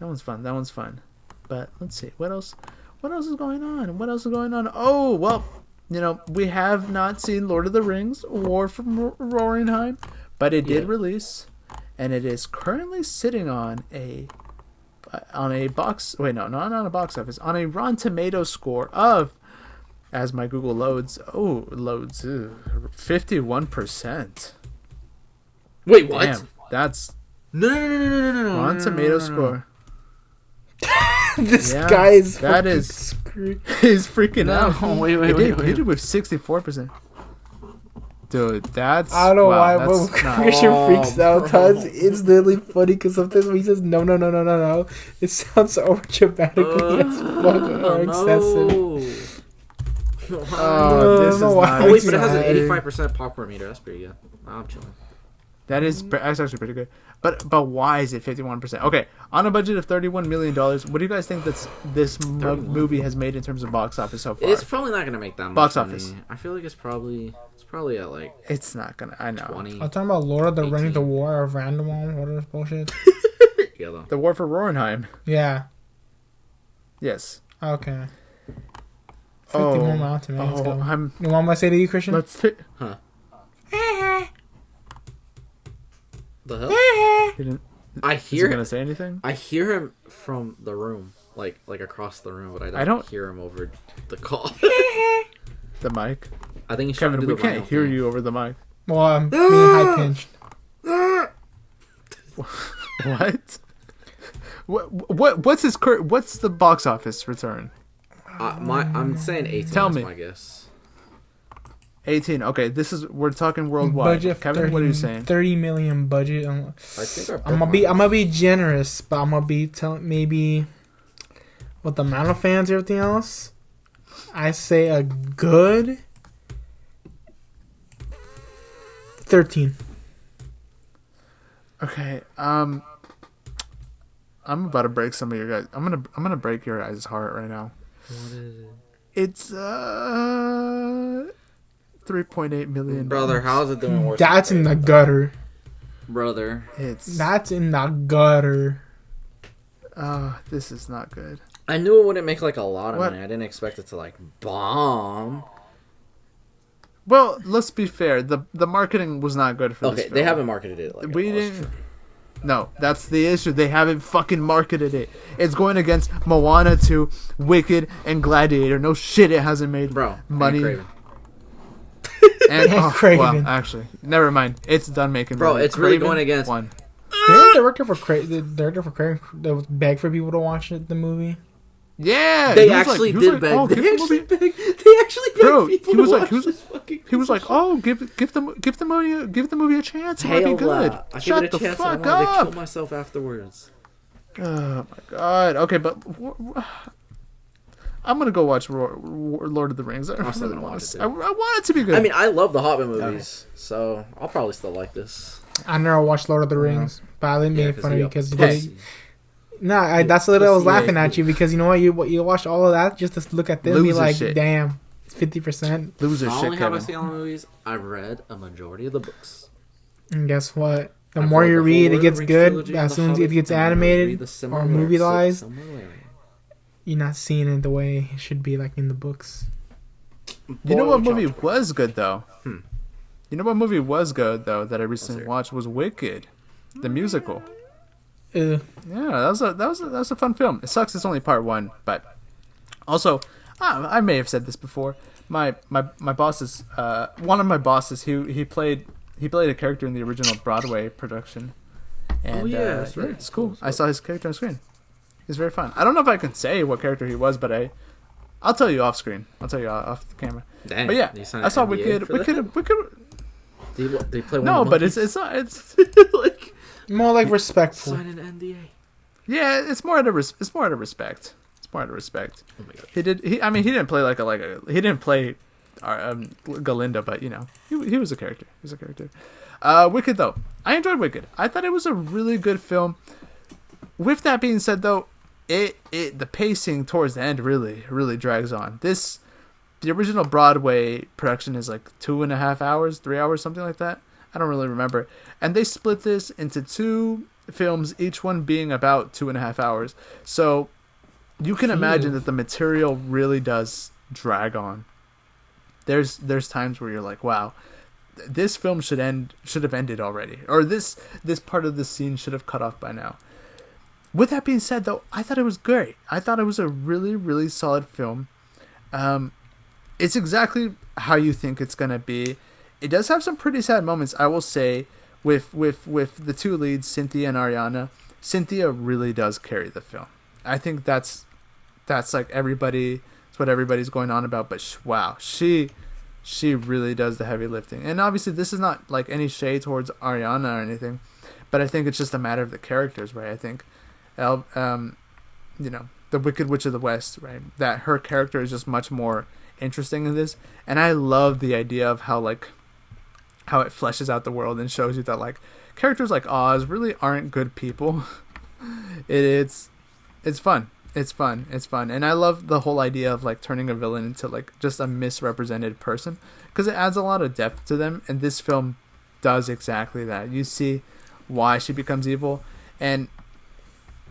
That one's fun. But let's see. What else is going on? Oh, well, we have not seen Lord of the Rings War from Roarhenheim, but it did release, and it is currently sitting on a box. Wait, no, not on a box office. On a Rotten Tomatoes score of, as my Google loads, 51%. Wait, what? Damn, that's No. Rotten Tomatoes score. This Yeah, guy is that fucking is- screwed. He's freaking out. Wait. It did with 64%. Dude, that's... I don't know why, that's but not- Christian Oh, freaks out. bro. Tons. It's literally funny because sometimes when he says no, it sounds so over dramatically as fuck or excessive. Oh, this is No, not... Oh wait, but it has an Sorry. 85% popcorn meter. That's pretty good. I'm chilling. That's actually pretty good. But why is it 51%? Okay, on a budget of $31 million, what do you guys think this movie has made in terms of box office so far? It's probably not gonna make that much Box money. office. I feel like it's probably at like It's not gonna... I know. 20. I'm talking about Lord of the 18. Rings, the War of Random, what is bullshit? Yeah, though. The War for Roarhenheim. Yeah. Yes. Okay. 51 Rotten Tomatoes. Oh, You want me to say to you, Christian? let's... T- Huh? The hell? Didn't... I Is he hear gonna say anything? I hear him from the room, like across the room, but I don't hear him over the call. The mic? I think he's trying Kevin, to do we the can't hear you over the mic. Well, I'm being high pitched. What? What's the box office return? I'm saying 18. Tell That's me. my guess. 18. Okay, we're talking worldwide. Budget Kevin, 30, what are you saying? 30 million budget. I think our I'm gonna be generous, but I'm gonna be telling maybe with the amount of fans and everything else. I say a good 13. Okay. I'm about to break some of your guys. I'm gonna break your guys' heart right now. What is it? It's 3.8 million. Brother, how's it doing worse? That's in the gutter. Brother. That's in the gutter. This is not good. I knew it wouldn't make like a lot of What? money. I didn't expect it to like bomb. Well, let's be fair. The marketing was not good for this Okay, film. they haven't marketed it like We it was. didn't. No, that's the issue. They haven't fucking marketed it. It's going against Moana 2, Wicked, and Gladiator. No shit, it hasn't made Bro, money. Craven. And Craven. well, actually, never mind. It's done making Bro, money. it's really Craven going against- one. The director for Craven that begged for people to watch the movie. Yeah, They he was actually he was did beg. Oh, give They the actually movie- begged. They actually begged Bro, people he was to like- watch he was- this fucking He was piece like, of "Oh, give the movie a chance. It might be Hell, good." I give Shut it a the chance. I fuck wanted to up. kill myself afterwards. Oh my god. Okay, but I'm gonna go watch Lord of the Rings. I still really gonna want watch to. it, I want it to be good. I mean, I love the Hobbit movies, so I'll probably still like this. I never watched Lord of the Rings, but I didn't make fun of you because Hey. that's what I was Pussy. laughing at you because you know what you watched all of that just to look at this and be Loser like, shit. damn, it's 50%. loser Not shit, only have I Kevin. seen all the movies, I've read a majority of the books. And guess what? The I've more read you the read, whole it Lord gets of the Rings good. trilogy, As The soon as it Hobbit, gets and I'm gonna read animated the or similar movieized, similarity. you're not seeing it the way it should be like in the books. You know what Boy, movie Chocolate. was good though? You know what movie was good though that I recently hear. watched was Wicked, the musical. Uh, Yeah, that was a fun film. It sucks it's only part one, but also I may have said this before. My boss's one of my bosses, he played a character in the original Broadway production. And that's right. it's cool. I saw his character on screen. He's very fun. I don't know if I can say what character he was, but I'll tell you off screen. I'll tell you off the camera. Dang, but yeah, I saw Wicked. They play one No, of the but monkeys? it's like more like respectful. sign an NDA. yeah, it's more out of respect. It's more out of respect. Oh my god. He didn't play he didn't play Galinda, but you know, he was a character. He was a character. Wicked though, I enjoyed Wicked. I thought it was a really good film. With that being said, though, the pacing towards the end really drags on. The original Broadway production is like 2.5 hours, 3 hours, something like that. I don't really remember. And they split this into 2 films, each one being about 2.5 hours. So you can imagine that the material really does drag on. There's times where you're like, wow, this film should have ended already, or this part of the scene should have cut off by now. With that being said, though, I thought it was great. I thought it was a really solid film. It's exactly how you think it's gonna be. It does have some pretty sad moments, I will say, with the 2 leads, Cynthia and Ariana. Cynthia really does carry the film. I think that's like everybody. It's what everybody's going on about. But wow, she really does the heavy lifting. And obviously, this is not like any shade towards Ariana or anything, but I think it's just a matter of the characters, right? I think, you know, the Wicked Witch of the West, right? That her character is just much more interesting in this, and I love the idea of how it fleshes out the world and shows you that like characters like Oz really aren't good people. It's fun. It's fun, and I love the whole idea of like turning a villain into like just a misrepresented person, because it adds a lot of depth to them, and this film does exactly that. You see why she becomes evil, and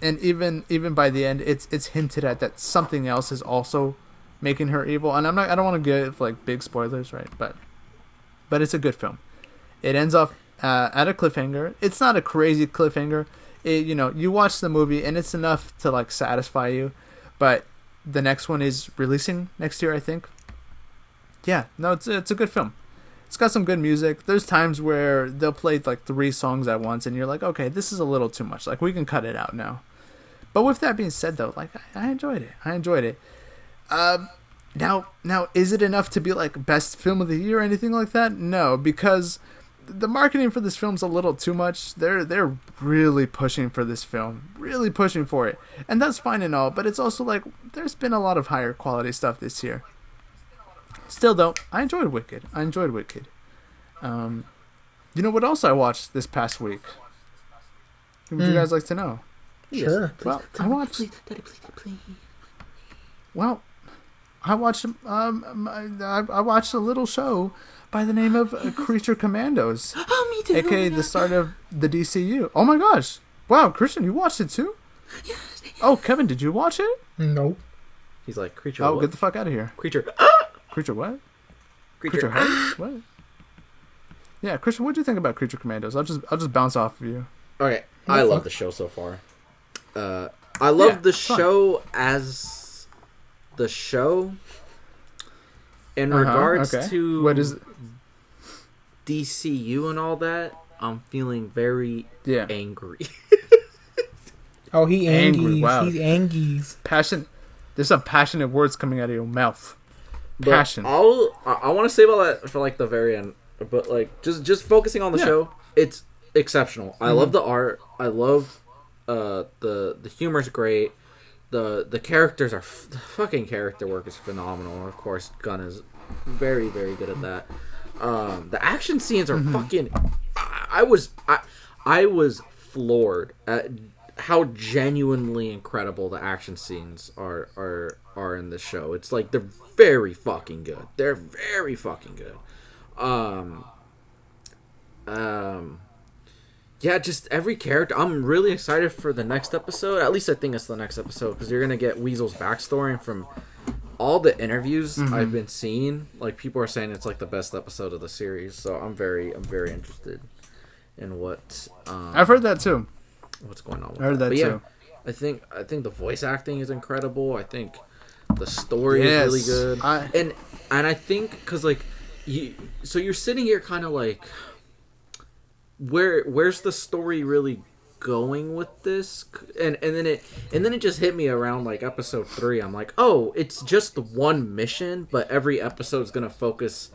even by the end, it's hinted at that something else is also making her evil. And I don't want to give like big spoilers, right? But it's a good film. It ends off at a cliffhanger. It's not a crazy cliffhanger. You know, you watch the movie and it's enough to like satisfy you, but the next one is releasing next year, I think. Yeah, no, it's a good film. It's got some good music. There's times where they'll play like 3 songs at once, and you're like, okay, this is a little too much. Like, we can cut it out now. But with that being said, though, like I enjoyed it. Now, is it enough to be like best film of the year or anything like that? No, because the marketing for this film's a little too much. They're really pushing for this film, really pushing for it, and that's fine and all. But it's also like there's been a lot of higher quality stuff this year. Still, though, I enjoyed Wicked. You know what else I watched this past week? Would you guys like to know? Sure. Well, I watched. Well, I watched I watched a little show by the name of Creature Commandos. Oh, me too. AKA the start of the DCU. Oh my gosh. Wow, Christian, you watched it too? Yes. Oh, Kevin, did you watch it? Nope. He's like, creature. Oh, what? get the fuck out of here. Creature. Creature what? Creature. What? Yeah, Christian, what do you think about Creature Commandos? I'll just bounce off of you. Okay, I love the show so far. I love the show as the show. In regards to what is DCU and all that, I'm feeling very angry. Oh, he angry. angies. Wow. He's angies. Passion. There's some passionate words coming out of your mouth. Passion. I want to save all that for like the very end, but like just focusing on the show, it's exceptional. I love the art. I love the humor's great. The characters are the fucking character work is phenomenal. Of course, Gunn is very good at that. The action scenes are fucking. I was floored at how genuinely incredible the action scenes are in this show. It's like they're very fucking good. They're very fucking good. Yeah, just every character. I'm really excited for the next episode. At least I think it's the next episode, because you're gonna get Weasel's backstory, and from all the interviews I've been seeing, like people are saying it's like the best episode of the series. So I'm very interested in what I've heard that too. What's going on with I heard that too. I think the voice acting is incredible. I think The story is really good, I- and I think because like so you're sitting here kind of like, where's the story really going with this? And then it just hit me around like episode 3. I'm like, oh, it's just one mission, but every episode's gonna focus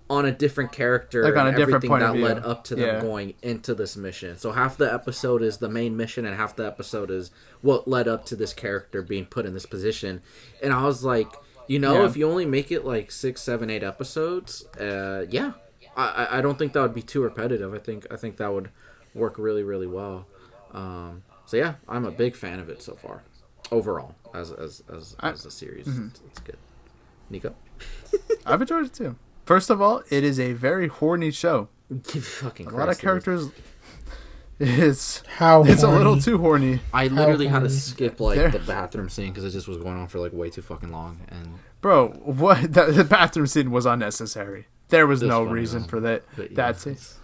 on a different character, like on and a different everything point that of view. led up to them going into this mission. So half the episode is the main mission, and half the episode is what led up to this character being put in this position. And I was like, if you only make it like 6, 7, 8 episodes, I don't think that would be too repetitive. I think that would work really, really well. So yeah, I'm a big fan of it so far. Overall, as a series, it's good. Nico, I've enjoyed it too. First of all, it is a very horny show. Fucking a lot of Christ, characters. It's How it's horny. a little too horny. I literally had to horny. skip like There. the bathroom scene because it just was going on for like way too fucking long. And Bro, what the bathroom scene was unnecessary. There was It was no funny, reason though. for that. But, yeah, That's it.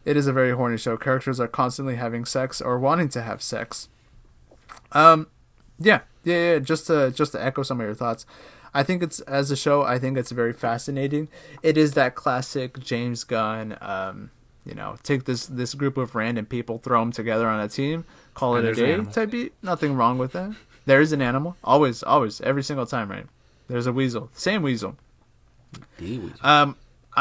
It is a very horny show. Characters are constantly having sex or wanting to have sex. Yeah. Just to echo some of your thoughts, I think it's as a show. I think it's very fascinating. It is that classic James Gunn. Take this group of random people, throw them together on a team, call And it a there's an day animal. type beat. Nothing wrong with that. There is an animal. Always, every single time, right? There's a weasel. Same weasel. I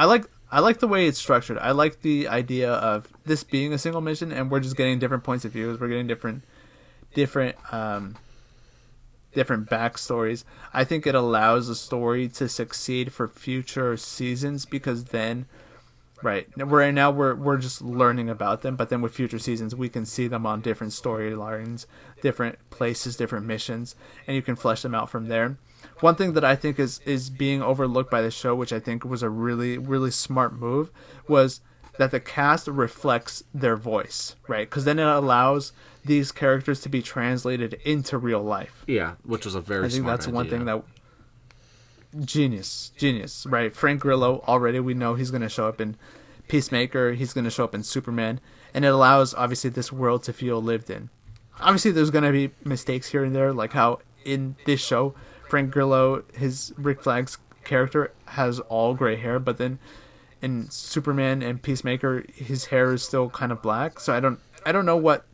like the way it's structured. I like the idea of this being a single mission, and we're just getting different points of views. We're getting different backstories. I think it allows a story to succeed for future seasons because then, right now we're just learning about them, but then with future seasons we can see them on different storylines, different places, different missions, and you can flesh them out from there. One thing that I think is being overlooked by the show, which I think was a really, really smart move, was that the cast reflects their voice, right? Because then it allows these characters to be translated into real life. yeah, which was a very I think smart that's one idea. thing that genius, right? Frank Grillo, already we know he's going to show up in Peacemaker, he's going to show up in Superman, and it allows obviously this world to feel lived in. Obviously there's going to be mistakes here and there, like how in this show Frank Grillo, his Rick Flags character, has all gray hair, but then in Superman and Peacemaker his hair is still kind of black. So I don't know what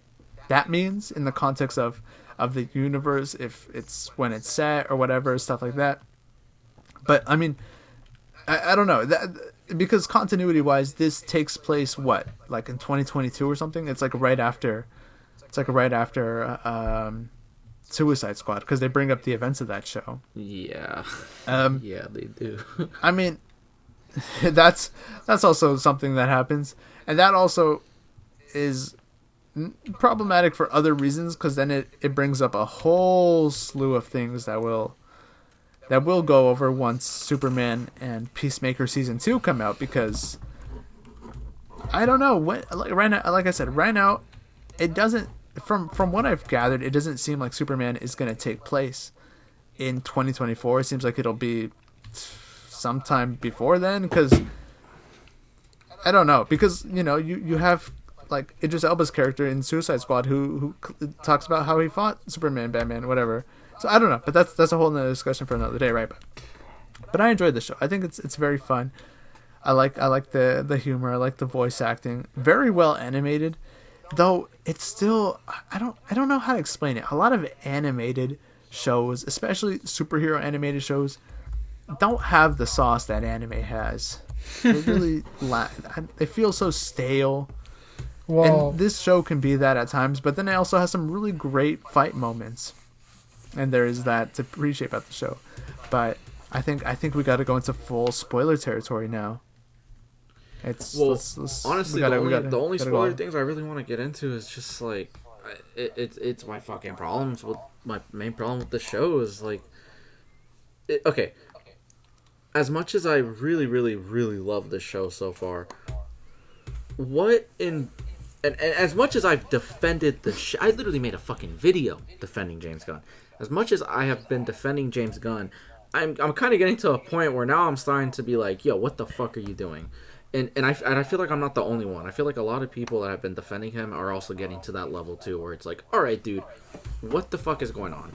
that means in the context of the universe, if it's when it's set or whatever, stuff like that. But I mean, I don't know that, because continuity wise this takes place like in 2022 or something. It's like right after Suicide Squad, because they bring up the events of that show. Yeah. Yeah, they do. I mean, that's also something that happens, and that also is problematic for other reasons, because then it brings up a whole slew of things that we'll go over once Superman and Peacemaker season 2 come out, because I don't know what, right now, like I said, right now it doesn't, from what I've gathered, it doesn't seem like Superman is going to take place in 2024. It seems like it'll be sometime before then, because I don't know, because you have like Idris Elba's character in Suicide Squad who talks about how he fought Superman, Batman, whatever. So I don't know, but that's a whole nother discussion for another day, right? But I enjoyed the show. I think it's very fun. I like the humor. I like the voice acting. Very well animated, though. It's still, I don't know how to explain it. A lot of animated shows, especially superhero animated shows, don't have the sauce that anime has. They really they feel so stale. Well, And this show can be that at times, but then it also has some really great fight moments, and there is that to appreciate about the show. But I think we got to go into full spoiler territory now. Honestly, the only spoiler things I really want to get into is just like it's my fucking problems with my main problem with the show is like, okay. As much as I really, really, really love this show so far, and as much as I've defended I literally made a fucking video defending James Gunn. As much as I have been defending James Gunn, I'm kind of getting to a point where now I'm starting to be like, yo, what the fuck are you doing? And I feel like I'm not the only one. I feel like a lot of people that have been defending him are also getting to that level too, where it's like, all right, dude, what the fuck is going on?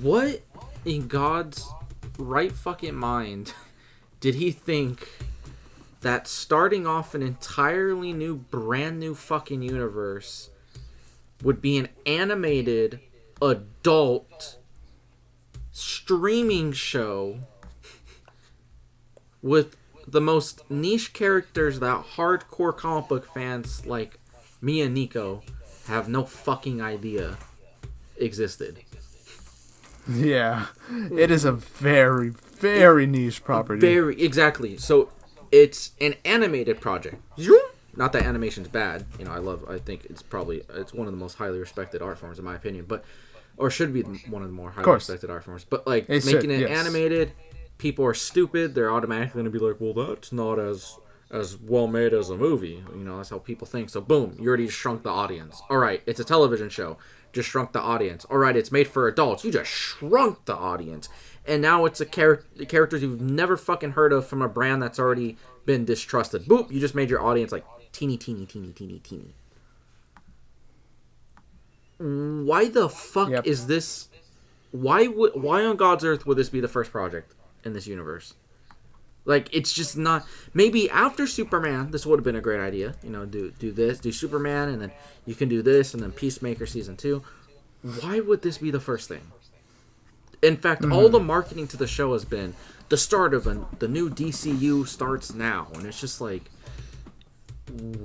what in God's right fucking mind did he think that starting off an entirely new, brand new fucking universe would be an animated, adult, streaming show with the most niche characters that hardcore comic book fans like me and Neco have no fucking idea existed. Yeah, it is a very, very niche property. Very, exactly. So it's an animated project. Not that animation's bad. You know, I think it's one of the most highly respected art forms in my opinion, but or should be one of the more highly respected art forms. But like making it animated, people are stupid. They're automatically going to be like, well, that's not as well made as a movie. You know, that's how people think. So boom, you already shrunk the audience. All right, it's a television show. Just shrunk the audience. All right, it's made for adults. You just shrunk the audience. And now it's characters you've never fucking heard of from a brand that's already been distrusted. Boop, you just made your audience like teeny. Why the fuck is this? Why on God's earth would this be the first project in this universe? Like, it's just not. Maybe after Superman, this would have been a great idea. You know, do this, do Superman, and then you can do this, and then Peacemaker season 2. Why would this be the first thing? In fact, all the marketing to the show has been the start of the new DCU starts now, and it's just like,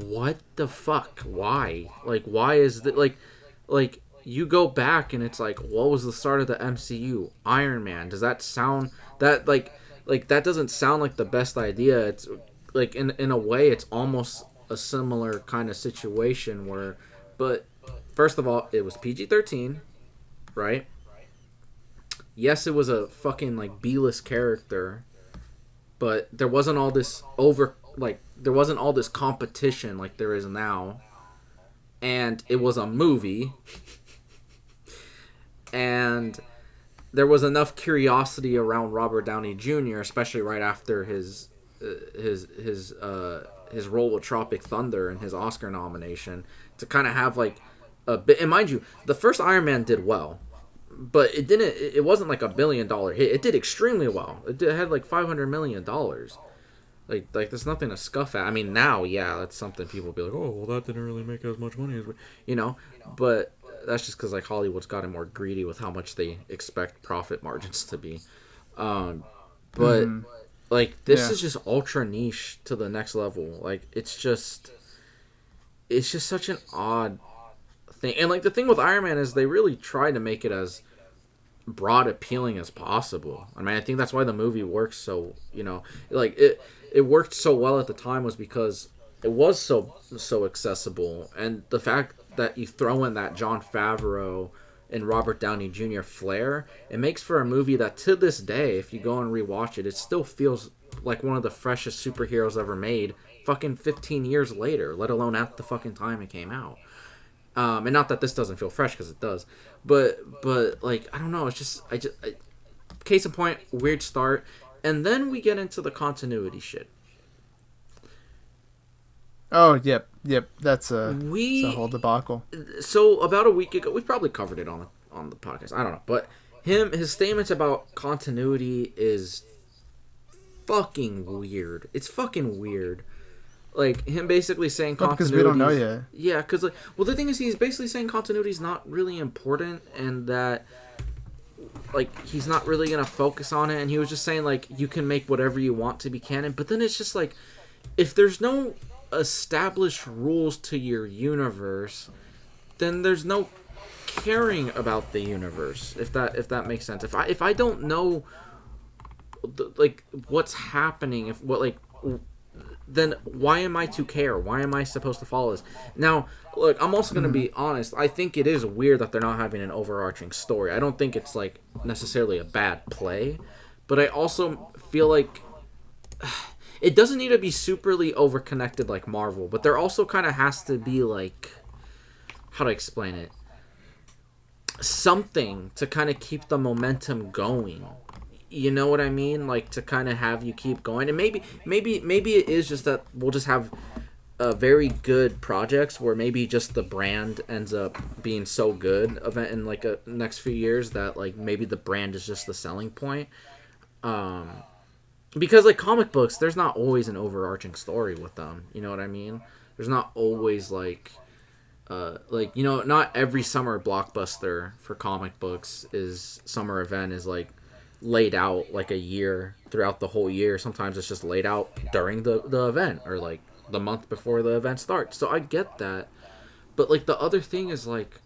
what the fuck? Why? Like, why is that? Like you go back and it's like, what was the start of the MCU? Iron Man. Does that sound that like that doesn't sound like the best idea? It's like in a way, it's almost a similar kind of situation where, but first of all, it was PG-13, right? Yes, it was a fucking like B-list character, but there wasn't all this there wasn't all this competition like there is now, and it was a movie, and there was enough curiosity around Robert Downey Jr., especially right after his role with Tropic Thunder and his Oscar nomination, to kind of have like a bit. And mind you, the first Iron Man did well, but it wasn't like $1 billion hit. It did extremely well. It had like $500 million. Like there's nothing to scuff at. I mean, now, yeah, that's something people will be like, oh, well, that didn't really make as much money as we, you know, but that's just because like Hollywood's gotten more greedy with how much they expect profit margins to be. But like this is just ultra niche to the next level. Like it's just such an odd thing. And like the thing with Iron Man is they really tried to make it as broad appealing as possible. I mean, I think that's why the movie works so, you know, like it worked so well at the time was because it was so accessible, and the fact that you throw in that Jon Favreau and Robert Downey Jr. flair, it makes for a movie that to this day, if you go and rewatch it, it still feels like one of the freshest superheroes ever made fucking 15 years later, let alone at the fucking time it came out. And not that this doesn't feel fresh, because it does, but like, I don't know, it's just case in point, weird start, and then we get into the continuity shit. Oh, yep. That's a whole debacle. So about a week ago, we probably covered it on the podcast. I don't know, but his statements about continuity is fucking weird. It's fucking weird. Like him basically saying continuity. Because we don't know yet. Yeah, because like, well, the thing is, he's basically saying continuity is not really important, and that like he's not really gonna focus on it. And he was just saying like you can make whatever you want to be canon, but then it's just like if there's no established rules to your universe, then there's no caring about the universe, if that makes sense. If I don't know like what's happening, then why am I to care? Why am I supposed to follow this? Now, look, I'm also going to be honest. I think it is weird that they're not having an overarching story. I don't think it's like necessarily a bad play, but I also feel like it doesn't need to be superly overconnected like Marvel, but there also kind of has to be like, how to explain it? Something to kind of keep the momentum going. You know what I mean? Like to kind of have you keep going. And maybe it is just that we'll just have very good projects where maybe just the brand ends up being so good in like a next few years that like maybe the brand is just the selling point. Because like comic books, there's not always an overarching story with them. You know what I mean? There's not always like not every summer blockbuster for comic books is summer event is like laid out like a year throughout the whole year. Sometimes it's just laid out during the event or like the month before the event starts. So I get that. But like the other thing is like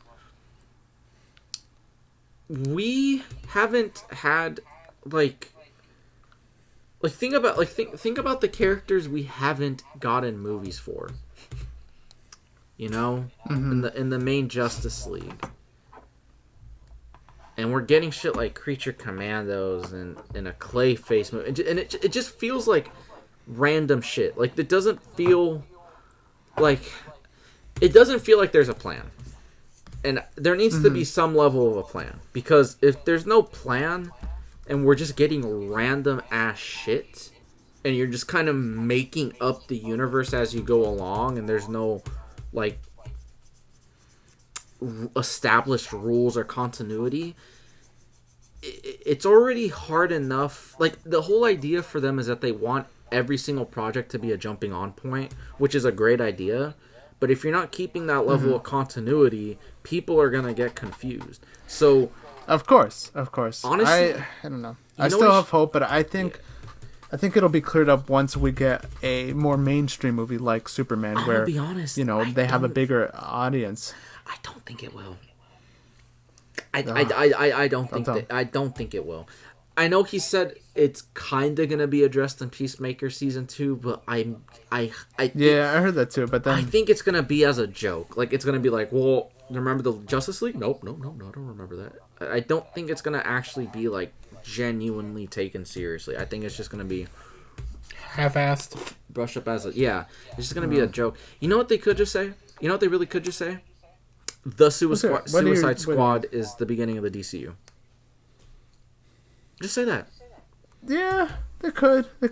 we haven't had think about the characters we haven't gotten movies for. You know? Mm-hmm. In the main Justice League. And we're getting shit like Creature Commandos and a Clayface movie. And it just feels like random shit. Like, it doesn't feel like there's a plan. And there needs to be some level of a plan. Because if there's no plan and we're just getting random ass shit and you're just kind of making up the universe as you go along and there's no, like, established rules or continuity, it's already hard enough. Like, the whole idea for them is that they want every single project to be a jumping on point, which is a great idea. But if you're not keeping that level of continuity, people are gonna get confused. So, of course, honestly, I don't know. I still have hope, but I think it'll be cleared up once we get a more mainstream movie like Superman, where be honest, they have a bigger audience. I don't think it will. I don't think it will. I know he said it's kind of gonna be addressed in Peacemaker season 2, but I think, yeah, I heard that too. But then I think it's gonna be as a joke. Like, it's gonna be like, well, remember the Justice League? Nope, no, I don't remember that. I don't think it's gonna actually be like genuinely taken seriously. I think it's just gonna be half-assed, brush up as a It's just gonna be a joke. You know what they could just say? You know what they really could just say? The Suicide Squad is the beginning of the DCU. Just say that. Yeah, they could. I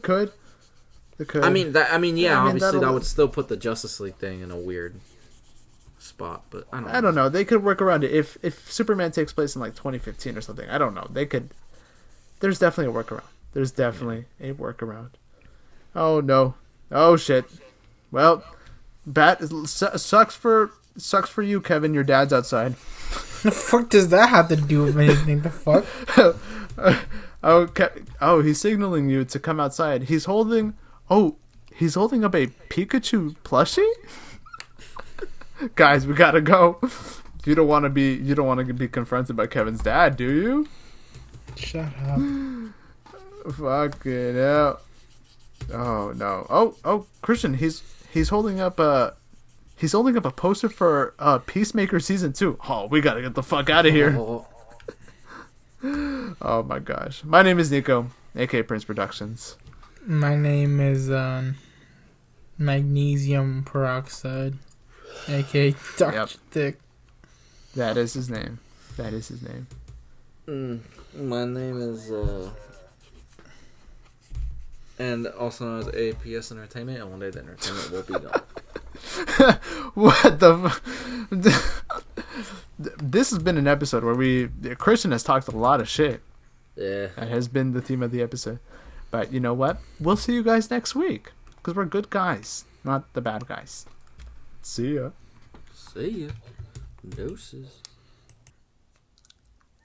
mean, obviously that would still put the Justice League thing in a weird spot, but I don't know. They could work around it if Superman takes place in like 2015 or something. I don't know. They could. There's definitely a workaround. Oh no. Oh shit. Well, sucks for you, Kevin. Your dad's outside. The fuck does that have to do with anything? The fuck? He's signaling you to come outside. He's holding up a Pikachu plushie. Guys, we gotta go. You don't want to be confronted by Kevin's dad, do you? Shut up. Fuck it out. Oh no. Oh, Christian, he's holding up a poster for Peacemaker season 2. Oh, we gotta get the fuck out of here. Oh my gosh. My name is Neco, aka Prince Productions. My name is Magnesium Peroxide, aka Dr. Dick. That is his name. My name is and also known as APS Entertainment, and one day the entertainment will be gone. What the This has been an episode where Christian has talked a lot of shit. Yeah. That has been the theme of the episode. But you know what? We'll see you guys next week. Because we're good guys, not the bad guys. See ya. Doses.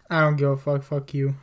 I don't give a fuck. Fuck you.